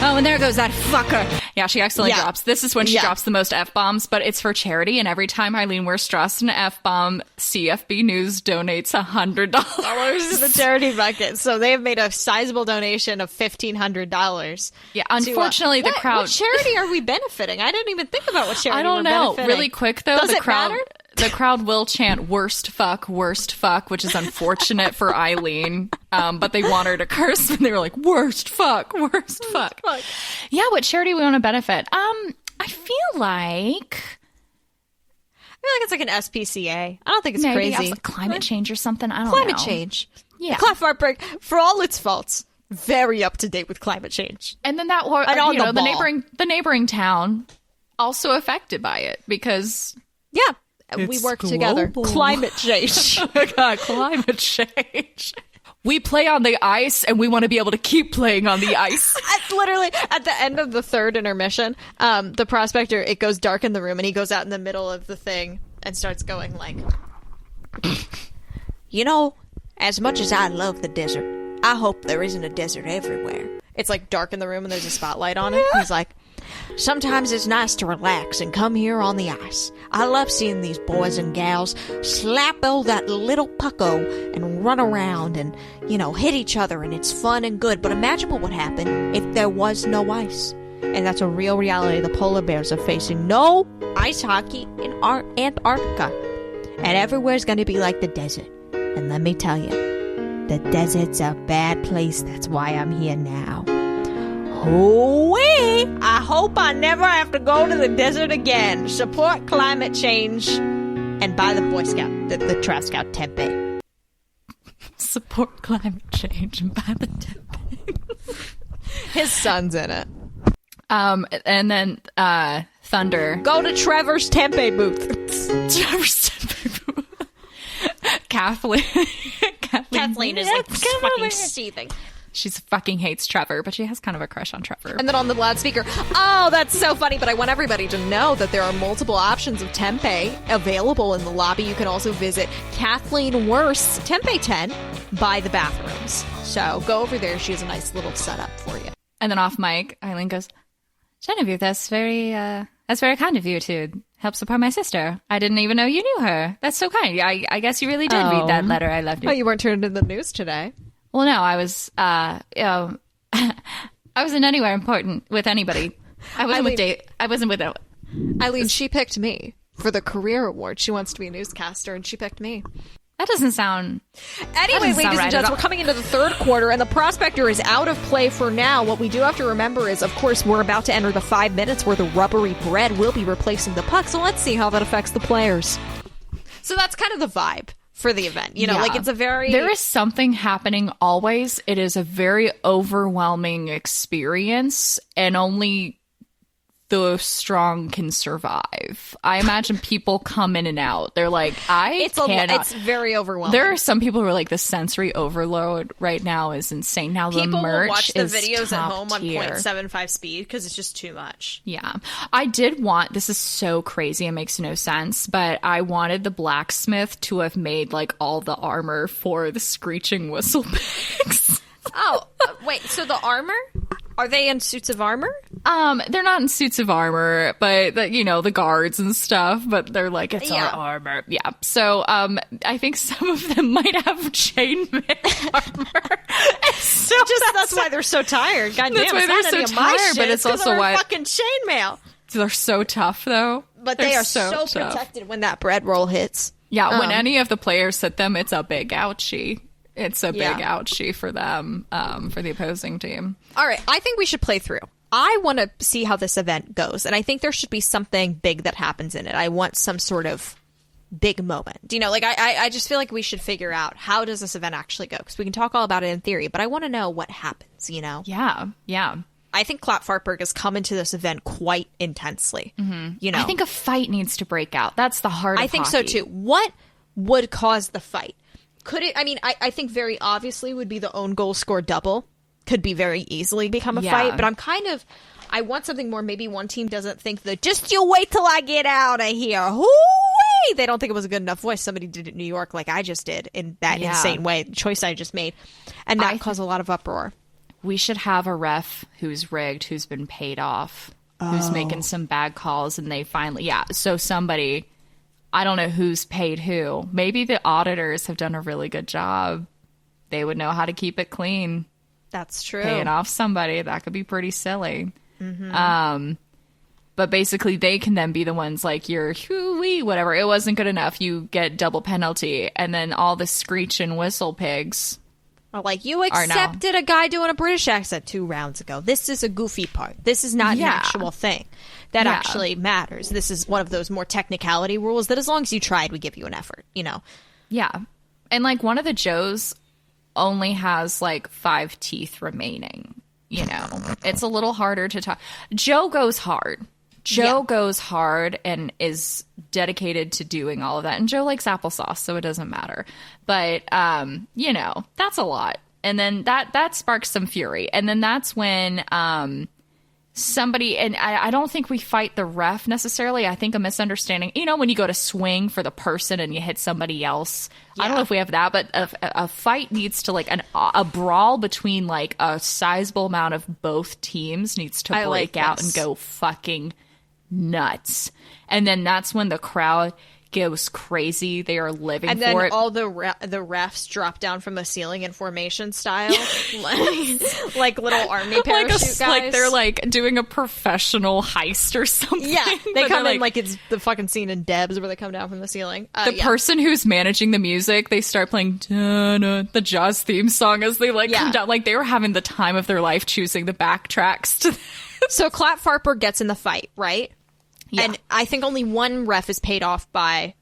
Oh, and there goes that fucker. Yeah, she accidentally drops. This is when she drops the most F-bombs, but it's for charity, and every time Eileen Wurst drops an F-bomb, CFB News donates $100 to the charity bucket. So they have made a sizable donation of $1,500. Yeah, unfortunately, the crowd... What charity are we benefiting? I didn't even think about what charity I don't know. Benefiting. Really quick, though, Does it matter? The crowd will chant worst fuck, which is unfortunate for Eileen. But they want her to curse, and they were like, worst fuck. Yeah, what charity we want to benefit? I feel like it's like an SPCA. I don't think it's maybe crazy. Climate change or something. I don't know. Climate change. Yeah. Clatfartburg, for all its faults, very up to date with climate change. And then the neighboring town also affected by it because we work together. Climate change. Climate change. We play on the ice, and we want to be able to keep playing on the ice. Literally, at the end of the third intermission, the prospector, it goes dark in the room, and he goes out in the middle of the thing and starts going like, you know, as much as I love the desert, I hope there isn't a desert everywhere. It's like dark in the room, and there's a spotlight on it. He's like, sometimes it's nice to relax and come here on the ice. I love seeing these boys and gals slap that little pucko and run around and, you know, hit each other, and it's fun and good. But imagine what would happen if there was no ice. And that's a real reality the polar bears are facing. No ice hockey in Antarctica. And everywhere's going to be like the desert. And let me tell you, the desert's a bad place. That's why I'm here now. Hoo-wee! I hope I never have to go to the desert again. Support climate change and buy the Boy Scout, the Trout Scout Tempe. Support climate change and buy the Tempe. His son's in it. And then Thunder. Go to Trevor's Tempe booth. Trevor's Tempe booth. Kathleen is like fucking seething. She fucking hates Trevor, but she has kind of a crush on Trevor. And then on the loudspeaker, oh, that's so funny, but I want everybody to know that there are multiple options of tempeh available in the lobby. You can also visit Kathleen Wurst's Tempeh 10 by the bathrooms. So go over there. She has a nice little setup for you. And then off mic, Eileen goes, Genevieve, that's very kind of you to help support my sister. I didn't even know you knew her. That's so kind. I guess you really did read that letter I left you. Oh, you weren't turned in the news today. Well, no, I was, I wasn't anywhere important with anybody. I wasn't with Eileen, she picked me for the career award. She wants to be a newscaster, and she picked me. That doesn't sound... Anyway, ladies and gents, we're coming into the third quarter, and the Prospector is out of play for now. What we do have to remember is, of course, we're about to enter the 5 minutes where the rubbery bread will be replacing the puck, so let's see how that affects the players. So that's kind of the vibe for the event. You know, Yeah. like it's a very... There is something happening always. It is a very overwhelming experience, and only the strong can survive. I imagine people come in and out. They're like, It's very overwhelming. There are some people who are like, the sensory overload right now is insane. Now the People merch will watch the is videos at home on tier. 0.75 speed because it's just too much. Yeah. I did want, this is so crazy, it makes no sense, but I wanted the blacksmith to have made like all the armor for the screeching whistle pigs. Oh, wait, so the armor? Are they in suits of armor? They're not in suits of armor, but the guards and stuff, but they're like, it's our armor. Yeah. So, I think some of them might have chainmail armor. So that's why they're so tired. God damn, That's why they're so tired, but it's also why fucking chainmail. they're so tough though. But They're they are so so tough. protected when that bread roll hits. Yeah, when any of the players hit them, it's a big ouchie. It's a big ouchie for them, for the opposing team. All right, I think we should play through. I want to see how this event goes, and I think there should be something big that happens in it. I want some sort of big moment. You know, like I just feel like we should figure out, how does this event actually go? Because we can talk all about it in theory, but I want to know what happens, you know? Yeah, yeah. I think Clatfartburg has come into this event quite intensely. Mm-hmm. You know, I think a fight needs to break out. That's the heart of I think hockey. so too. What would cause the fight? Could it? I mean, I think very obviously would be the own goal score double. Could be very easily become a fight. But I want something more. Maybe one team doesn't think that, just you wait till I get out of here. Hoo-wee! They don't think it was a good enough voice. Somebody did it in New York like I just did, in that insane way. The choice I just made. And that caused a lot of uproar. We should have a ref who's rigged, who's been paid off, who's making some bad calls, and they finally... Yeah, so somebody... I don't know who's paid who. Maybe the auditors have done a really good job. They would know how to keep it clean. That's true. Paying off somebody, that could be pretty silly. Mm-hmm. But basically, they can then be the ones like, you're hoo-wee, whatever. It wasn't good enough. You get double penalty. And then all the screech and whistle pigs... Like, you accepted a guy doing a British accent 2 rounds ago. This is a goofy part. This is not an actual thing that actually matters. This is one of those more technicality rules that as long as you tried, we give you an effort, you know? Yeah. And, like, one of the Joes only has, like, 5 teeth remaining, you know? It's a little harder to talk. Joe goes hard. Joe goes hard and is dedicated to doing all of that. And Joe likes applesauce, so it doesn't matter. But, you know, that's a lot. And then that sparks some fury. And then that's when somebody, and I don't think we fight the ref necessarily. I think a misunderstanding, you know, when you go to swing for the person and you hit somebody else. I don't know if we have that, but a fight needs to, like, a brawl between, like, a sizable amount of both teams needs to break out and go fucking nuts. And then that's when the crowd goes crazy. They are living and for it. And then all the refs drop down from the ceiling in formation style, like little army parachute guys. Like they're like doing a professional heist or something. Yeah, they come in like it's the fucking scene in Debs where they come down from the ceiling. The person who's managing the music, they start playing the Jaws theme song as they come down. Like they were having the time of their life choosing the backtracks to. So Clatfartburg gets in the fight, right? Yeah. And I think only one ref is paid off by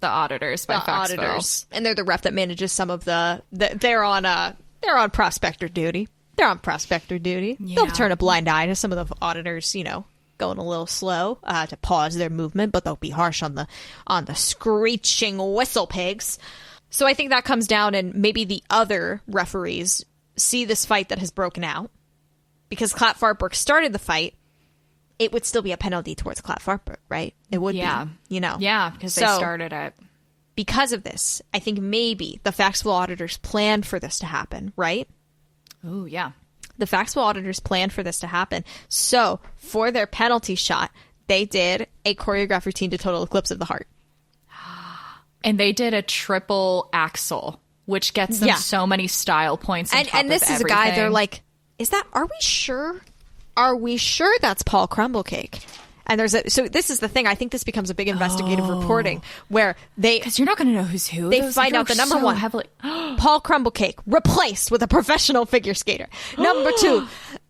the auditors, by Faxville. And they're the ref that manages some of they're on prospector duty. They're on prospector duty. Yeah. They'll turn a blind eye to some of the auditors, you know, going a little slow to pause their movement, but they'll be harsh on the screeching whistle pigs. So I think that comes down, and maybe the other referees see this fight that has broken out. Because Clatfartburg started the fight, it would still be a penalty towards Clatfartburg, right? It would be, you know. Yeah, because they started it. Because of this, I think maybe the Faxville auditors planned for this to happen, right? Oh, yeah. The Faxville auditors planned for this to happen. So, for their penalty shot, they did a choreographed routine to Total Eclipse of the Heart. And they did a triple axel, which gets them so many style points on top and this of is everything. A guy, they're like, are we sure? Are we sure that's Paul Crumblecake? And so this is the thing. I think this becomes a big investigative reporting where because you're not going to know who's who. They find out the number one, Paul Crumblecake, replaced with a professional figure skater. Number 2,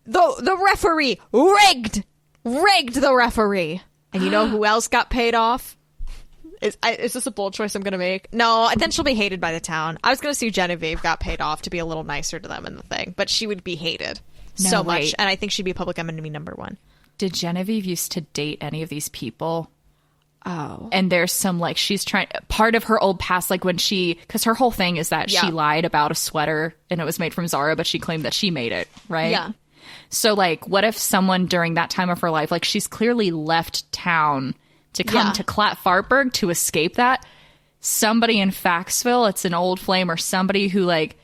the referee rigged the referee. And you know who else got paid off? Is this a bold choice I'm going to make? No, then she'll be hated by the town. I was going to see Genevieve got paid off to be a little nicer to them in the thing, but she would be hated so much, and I think she'd be public enemy number one. Did Genevieve used to date any of these people? Oh. And there's some, like, she's trying, part of her old past, like when because her whole thing is that she lied about a sweater and it was made from Zara, but she claimed that she made it, right? Yeah. So, like, what if someone during that time of her life, like, she's clearly left town to come to Clatfartburg to escape that. Somebody in Faxville, it's an old flame or somebody who, like,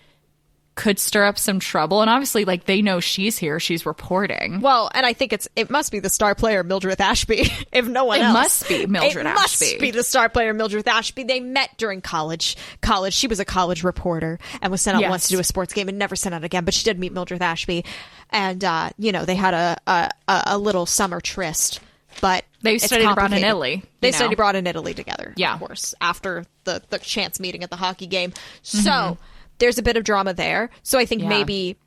could stir up some trouble. And obviously, like, they know she's here. She's reporting. Well, and I think it must be the star player, Mildred Ashby, if no one else. It must be Mildred Ashby. It must be the star player, Mildred Ashby. They met during college. She was a college reporter and was sent out once to do a sports game and never sent out again. But she did meet Mildred Ashby. And, they had a little summer tryst. But they studied abroad in Italy. They studied abroad in Italy together, of course, after the chance meeting at the hockey game. So there's a bit of drama there. So I think maybe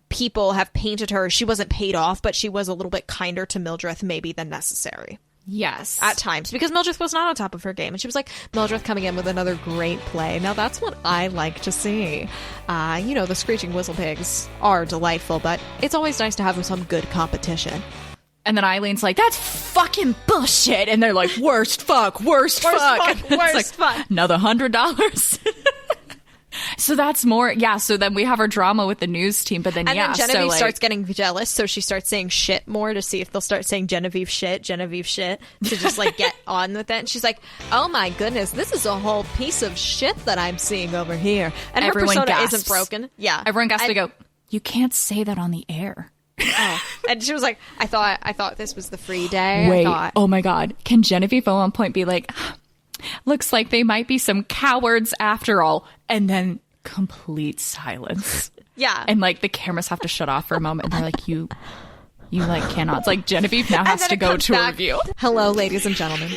people have painted her. She wasn't paid off, but she was a little bit kinder to Mildred maybe than necessary. Yes. At times. Because Mildred was not on top of her game. And she was like, Mildred coming in with another great play. Now, that's what I like to see. The Screeching Whistle Pigs are delightful, but it's always nice to have some good competition. And then Eileen's like, that's fucking bullshit. And they're like, worst fuck. Worst fuck. Another $100. So that's more. Yeah. So then we have our drama with the news team. But then, then Genevieve starts getting jealous. So she starts saying shit more to see if they'll start saying Genevieve shit, to just like get on with it. And she's like, oh my goodness, this is a whole piece of shit that I'm seeing over here. And everyone her persona gasps. Isn't broken. Yeah. Everyone has to go, you can't say that on the air. Oh. And she was like, I thought this was the free day. Wait, oh my God. Can Genevieve at one point be like, looks like they might be some cowards after all. And then complete silence. Yeah. And like the cameras have to shut off for a moment. And they're like, you like cannot. It's like Genevieve now has to go to a review. Hello, ladies and gentlemen.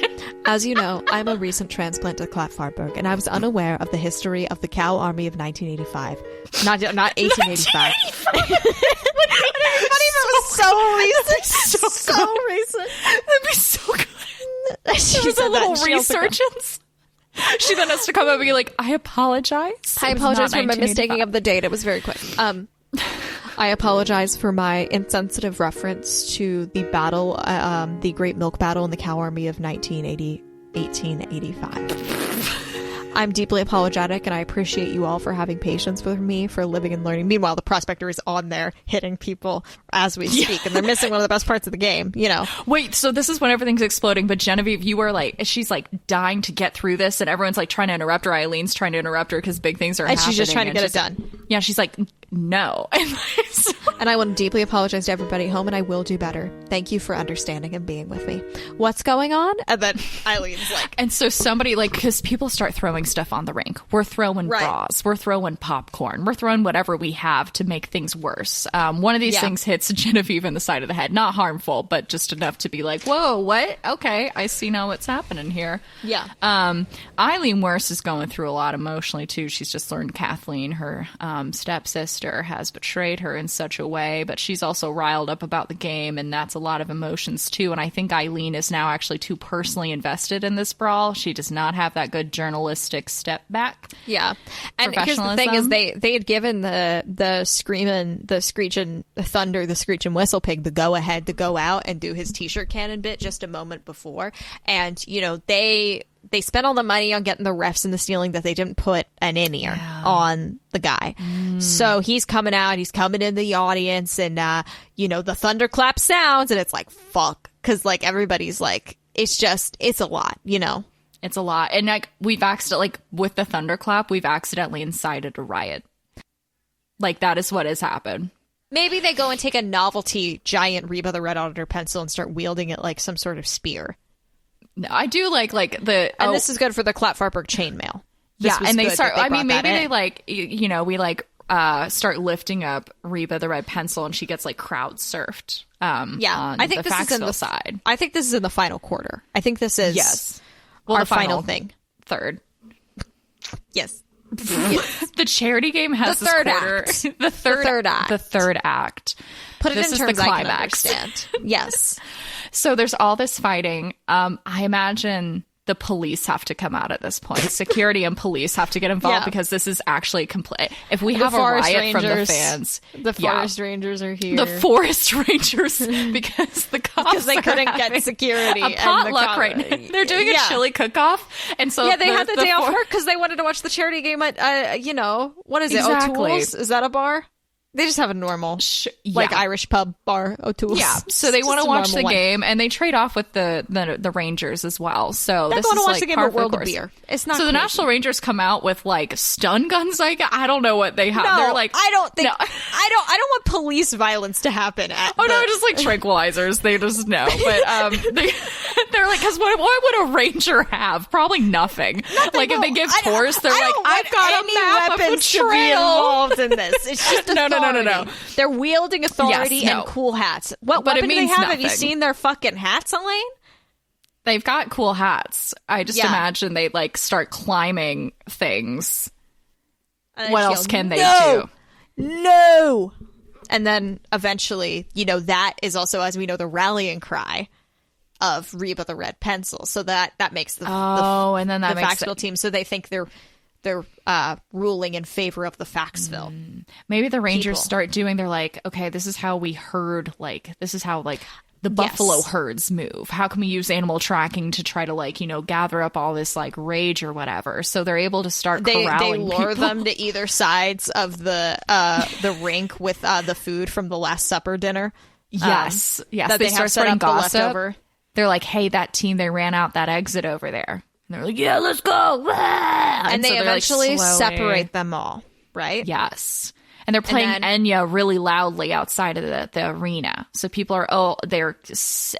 As you know, I'm a recent transplant to Clatfartburg, and I was unaware of the history of the Cow Army of 1985. Not 1885. What if it was so recent? So recent. That'd be so good. She was a little resurgence. She then has to come up and be like, I apologize. I apologize for my mistaking of the date. It was very quick. I apologize for my insensitive reference to the battle, the Great Milk Battle in the Cow Army of 1885. I'm deeply apologetic, and I appreciate you all for having patience with me, for living and learning. Meanwhile, the prospector is on there hitting people as we speak, and they're missing one of the best parts of the game, Wait, so this is when everything's exploding, but Genevieve, you are like, she's like dying to get through this, and everyone's like trying to interrupt her. Eileen's trying to interrupt her because big things are happening. And she's just trying to get it done. Yeah, she's like, no. And I want to deeply apologize to everybody at home, and I will do better. Thank you for understanding and being with me. What's going on? And then Eileen's like... And so somebody, like, because people start throwing stuff on the rink. We're throwing bras. We're throwing popcorn. We're throwing whatever we have to make things worse. One of these things hits Genevieve in the side of the head. Not harmful, but just enough to be like, whoa, what? Okay, I see now what's happening here. Yeah. Eileen Worse is going through a lot emotionally, too. She's just learned Kathleen, her stepsister, has betrayed her in such a way, but she's also riled up about the game, and that's a lot of emotions, too. And I think Eileen is now actually too personally invested in this brawl. She does not have that good journalistic step back. Yeah. And here's the thing is they had given the Screeching Whistle Pig the go ahead to go out and do his t-shirt cannon bit just a moment before. And, they spent all the money on getting the refs and the stealing that they didn't put an in-ear on the guy. So he's coming out, he's coming in the audience, and, the thunderclap sounds, and it's like, fuck. Because, like, everybody's like, it's a lot, It's a lot. And like we've accidentally, like with the thunderclap, we've accidentally incited a riot. Like that is what has happened. Maybe they go and take a novelty giant Reba the Red Auditor pencil and start wielding it like some sort of spear. No, I do like the... And this is good for the Clatfartburg chainmail. And they start... I mean, maybe they like, we like start lifting up Reba the Red Pencil and she gets like crowd surfed. On I think this is in the side. I think this is in the final quarter. I think this is... Yes. Well, our final thing. Third. Yes. The charity game has the third act. The third act. The third act. Put it this in terms the I climax. can understand. Yes. So there's all this fighting. I imagine the police have to come out at this point. Security and police have to get involved because this is actually if we have a riot from the fans. The forest rangers are here. The forest rangers, because the cops because they couldn't get security. A potluck right now. They're doing a chili cook-off. And so they had the day off work because they wanted to watch the charity game at, what is it? Exactly. O'Toole's? Is that a bar? They just have a normal, Irish pub bar, O'Toole's. Yeah, so they want to watch the game, and they trade off with the Rangers as well. So they this want to is watch the game at World of Beer. It's not. So the National Rangers come out with like stun guns. Like I don't know what they have. No, they're like I don't think. No. I don't want police violence to happen. No, just like tranquilizers. They just know. But they're like, because what would a ranger have? Probably nothing. Like if they give tours, they're like, I've got a map of the trail. To be involved in this. It's just No. They're wielding authority and cool hats. What weapon do they have? Have you seen their fucking hats, Elaine? They've got cool hats. I just imagine they like start climbing things. What else can they do? No. And then eventually, that is also, as we know, the rallying cry of Reba the Red Pencil. So that makes and then that makes Faxville team. So they think they're ruling in favor of the Faxville. Maybe the Rangers start doing, they're like, okay, this is how we herd, this is how the buffalo herds move. How can we use animal tracking to try to gather up all this rage or whatever? So they're able to start corralling They lure people. them to either sides of the rink with the food from the Last Supper dinner. Yes. That they start spreading gossip. Leftover. They're like, hey, that team, they ran out that exit over there. And they're like, yeah, let's go. And they eventually separate them all, right? Yes. And they're playing Enya really loudly outside of the arena. So people are, they're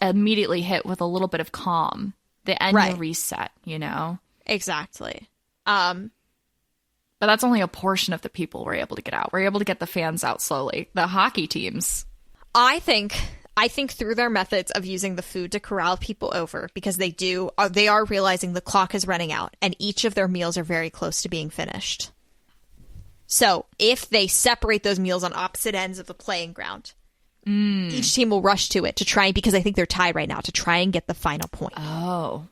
immediately hit with a little bit of calm. The Enya reset, Exactly. But that's only a portion of the people we're able to get out. We're able to get the fans out slowly. The hockey teams. I think through their methods of using the food to corral people over, because they are realizing the clock is running out and each of their meals are very close to being finished. So if they separate those meals on opposite ends of the playing ground, each team will rush to it to try, because I think they're tied right now, to try and get the final point. Oh,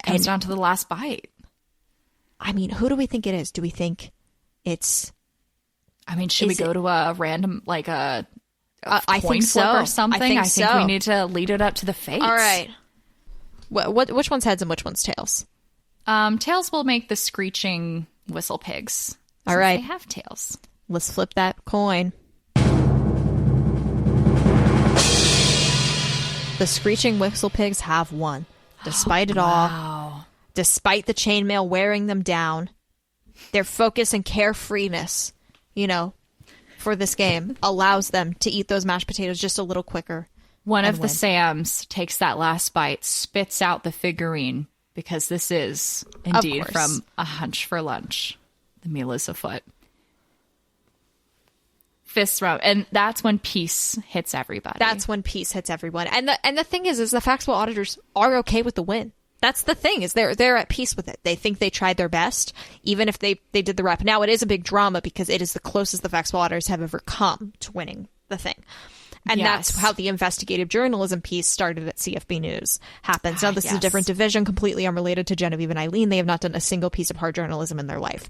it comes down to the last bite. I mean, who do we think it is? Do we think it's... I mean, should we go to a random, I think so. Or something. I think we need to lead it up to the fates. All right. Which one's heads and which one's tails? Tails will make the screeching whistle pigs. All right. They have tails. Let's flip that coin. The screeching whistle pigs have won, despite it all. Despite the chainmail wearing them down, their focus and carefreeness, for this game allows them to eat those mashed potatoes just a little quicker. One of the Sams takes that last bite, spits out the figurine, because this is indeed from A Hunch for Lunch. The meal is afoot. Fists round, and that's when peace hits everybody. That's when peace hits everyone. And the thing is the Faxville auditors are okay with the win. That's the thing, is they're at peace with it. They think they tried their best, even if they did the rep. Now, it is a big drama because it is the closest the Faxville auditors have ever come to winning the thing. And that's how the investigative journalism piece started at CFB News happens. Now, this is a different division, completely unrelated to Genevieve and Eileen. They have not done a single piece of hard journalism in their life.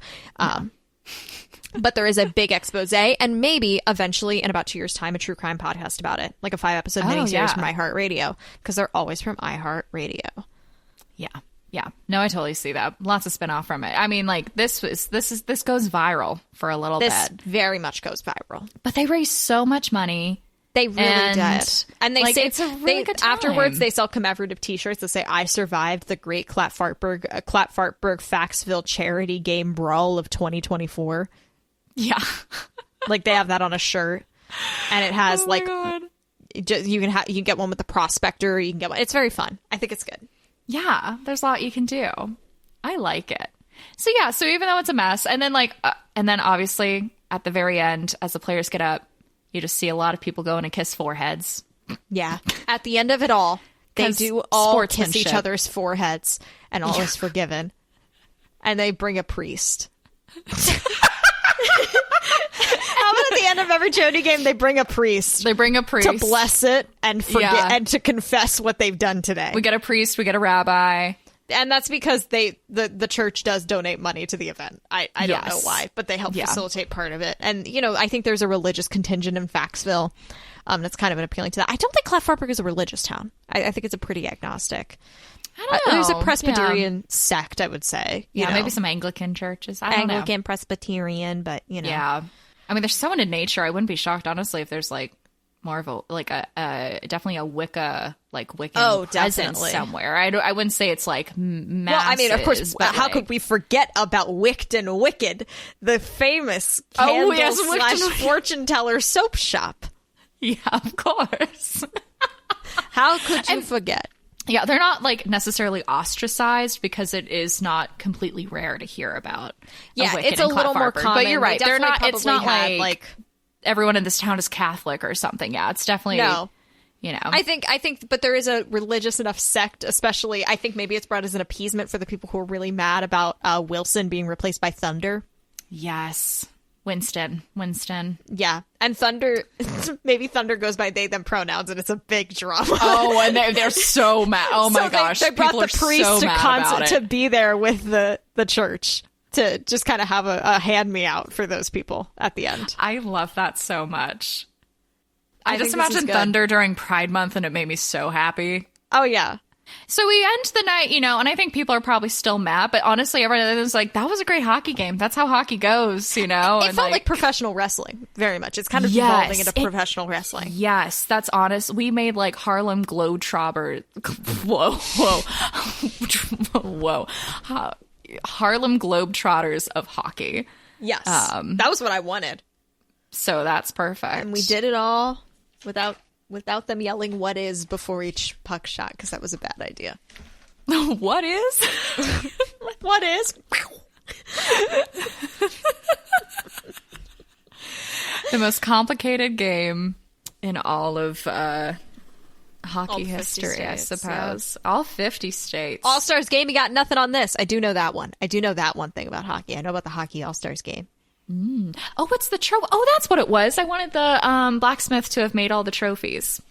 But there is a big expose, and maybe eventually, in about 2 years' time, a true crime podcast about it, like a 5-episode miniseries from iHeartRadio, because they're always from iHeartRadio. Yeah. No, I totally see that. Lots of spinoff from it. I mean, this goes viral for a little bit. This very much goes viral. But they raise so much money. They really did. And they say it's a really good time. Afterwards, they sell commemorative t-shirts that say, I survived the great Clatfartburg Faxville charity game brawl of 2024. Yeah. They have that on a shirt. And it has you can get one with the Prospector, or you can get one. It's very fun. I think it's good. Yeah, there's a lot you can do. I like it. So even though it's a mess, and then and then obviously at the very end, as the players get up, you just see a lot of people going to kiss foreheads. Yeah. At the end of it all, they do all kiss each other's foreheads, and all is forgiven. And they bring a priest. How about at the end of every charity game, they bring a priest? They bring a priest to bless it and forget and to confess what they've done today. We get a priest, we get a rabbi. And that's because the church does donate money to the event. I don't know why, but they help facilitate part of it. And, I think there's a religious contingent in Faxville. That's kind of an appealing to that. I don't think Clatfartburg is a religious town. I think it's a pretty agnostic. I don't know. There's a Presbyterian sect, I would say. Maybe some Anglican churches. I don't know. Anglican, Presbyterian, but, Yeah. I mean, there's so in nature. I wouldn't be shocked, honestly, if there's, like, more of definitely a Wiccan presence somewhere. I wouldn't say it's like masses. Well, I mean, of course, how could we forget about Wicked and Wicked, the famous candle / fortune teller soap shop? Yeah, of course. How could you forget? Yeah, they're not like necessarily ostracized because it is not completely rare to hear about. Yeah, it's a little more common. But you're right. They're not. It's not like everyone in this town is Catholic or something. Yeah, it's definitely no. I think, but there is a religious enough sect, especially. I think maybe it's brought as an appeasement for the people who are really mad about Wilson being replaced by Thunder. Yes. Winston. Yeah. And Thunder, maybe Thunder goes by they, them pronouns, and it's a big drama. Oh, and they're so mad. Oh my gosh. They brought the priest to to be there with the church to just kind of have a hand me out for those people at the end. I love that so much. I just imagine Thunder during Pride Month, and it made me so happy. Oh, yeah. So we end the night, and I think people are probably still mad, but honestly, everyone was like, that was a great hockey game. That's how hockey goes, It felt like professional wrestling, very much. It's kind of evolving into professional wrestling. Yes, that's honest. We made like Harlem Globetrotters. Whoa. Harlem Globetrotters of hockey. Yes. That was what I wanted. So that's perfect. And we did it all without them yelling "what is" before each puck shot, because that was a bad idea. What is? What is? The most complicated game in all of hockey history, states, I suppose. Yeah. All 50 states. All-Stars game, you got nothing on this. I do know that one. I do know that one thing about hockey. I know about the Hockey All-Stars game. Oh, what's the trophy? Oh, that's what it was. I wanted the blacksmith to have made all the trophies.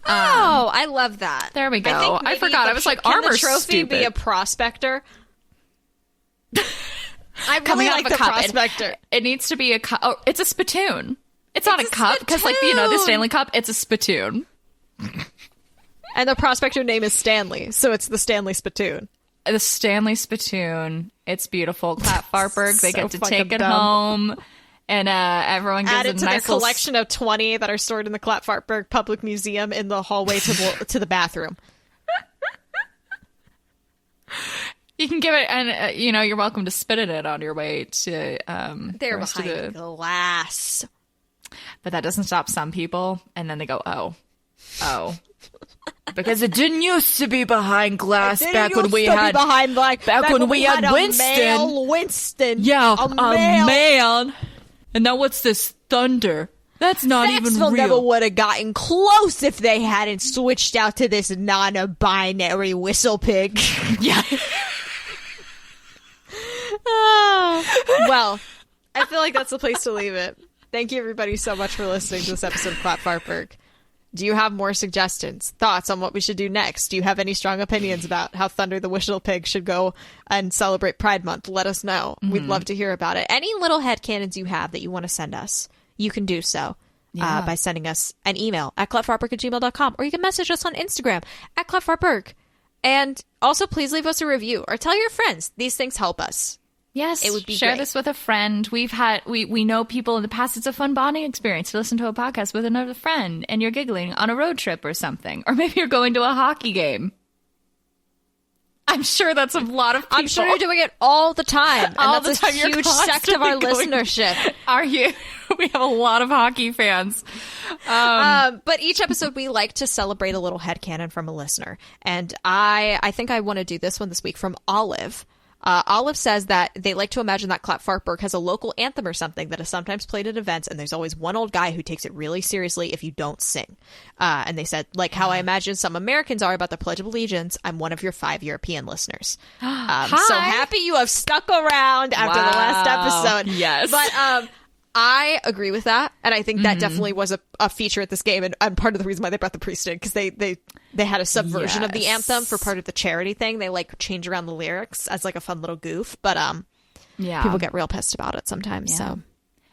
I love that. There we go. I forgot. I was like, armor trophy stupid. Be a prospector? I really like the prospector. It needs to be a cup. Oh, it's a spittoon. It's not a cup because, the Stanley Cup. It's a spittoon. And the prospector name is Stanley, so it's the Stanley Spittoon. The Stanley Spittoon. It's beautiful. Clatfartburg. They get to take it home. And everyone gets added to their collection of 20 that are stored in the Clatfartburg Public Museum in the hallway to the bathroom. You can give it, and you're welcome to spit at it on your way to. They're behind glass, but that doesn't stop some people, and then they go, oh. Because it didn't used to be behind glass back when we had Winston. Yeah, a man. And now what's this Thunder? That's not even real. Never would have gotten close if they hadn't switched out to this non-binary whistle pig. Yeah. Well, I feel like that's the place to leave it. Thank you, everybody, so much for listening to this episode of Clatfartburg. Do you have more suggestions, thoughts on what we should do next? Do you have any strong opinions about how Thunder the Whistle Pig should go and celebrate Pride Month? Let us know. Mm-hmm. We'd love to hear about it. Any little headcanons you have that you want to send us, you can do so by sending us an email at clatfartburg@gmail.com, or you can message us on Instagram at Clatfartburg. And also, please leave us a review or tell your friends. These things help us. Yes, it would be share great. This with a friend. We know people in the past. It's a fun bonding experience to listen to a podcast with another friend, and you're giggling on a road trip or something, or maybe you're going to a hockey game. I'm sure that's a lot of people. I'm sure you're doing it all the time, and that's a huge sect of our going, listenership. Are you? We have a lot of hockey fans. But each episode we like to celebrate a little headcanon from a listener, and I think I want to do this one this week from Olive. Olive says that they like to imagine that Clatfartburg has a local anthem or something that is sometimes played at events, and there's always one old guy who takes it really seriously if you don't sing. And they said, like how I imagine some Americans are about the Pledge of Allegiance, I'm one of your 5 European listeners. So happy you have stuck around after the last episode. Yes. But I agree with that, and I think that definitely was a feature at this game, and part of the reason why they brought the priest in, because they had a subversion of the anthem for part of the charity thing. They like change around the lyrics as like a fun little goof, but people get real pissed about it sometimes. So.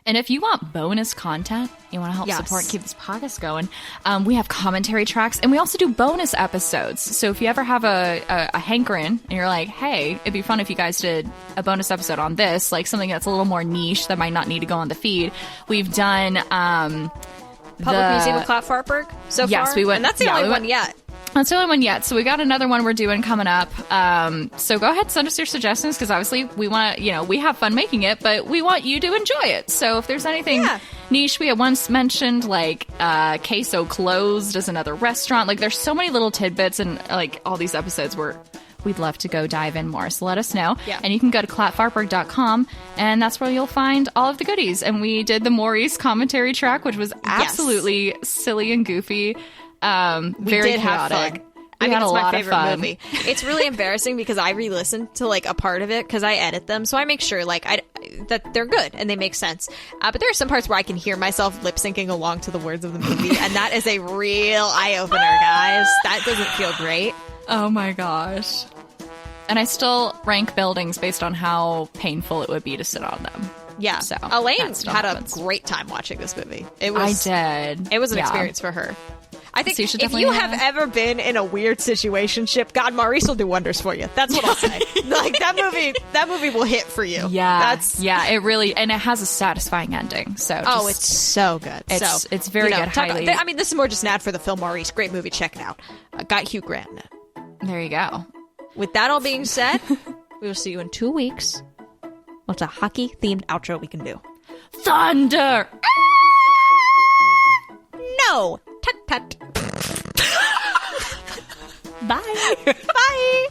And if you want bonus content, you want to help support keep this podcast going, we have commentary tracks, and we also do bonus episodes. So if you ever have a hankering and you're like, hey, it'd be fun if you guys did a bonus episode on this, like something that's a little more niche that might not need to go on the feed. We've done Public Museum of Clatfartburg so far? Yes, we went. And that's the only one yet. That's the only one yet. So we got another one we're doing coming up. So go ahead, send us your suggestions, because obviously we want to, we have fun making it, but we want you to enjoy it. So if there's anything niche, we had once mentioned like Queso Closed as another restaurant. Like there's so many little tidbits and like all these episodes where we'd love to go dive in more. So let us know. Yeah. And you can go to clatfartburg.com, and that's where you'll find all of the goodies. And we did the Maurice commentary track, which was absolutely silly and goofy. Very chaotic. I mean, it's my favorite movie. It's really embarrassing because I re-listened to like a part of it because I edit them, so I make sure like that they're good and they make sense. But there are some parts where I can hear myself lip syncing along to the words of the movie, and that is a real eye opener, guys. That doesn't feel great. Oh my gosh! And I still rank buildings based on how painful it would be to sit on them. Yeah. So Elaine had a great time watching this movie. It was. I did. It was an experience for her. I think if you have ever been in a weird situationship, God, Maurice will do wonders for you. That's what I'll say. Like that movie will hit for you. Yeah, it really, and it has a satisfying ending. So it's so good. It's very good. Highly. I mean, this is more just an ad for the film Maurice. Great movie. Check it out. Got Hugh Grant in it. There you go. With that all being said, we will see you in 2 weeks. What's a hockey themed outro we can do? Thunder. No. Tut tut. Bye. Bye.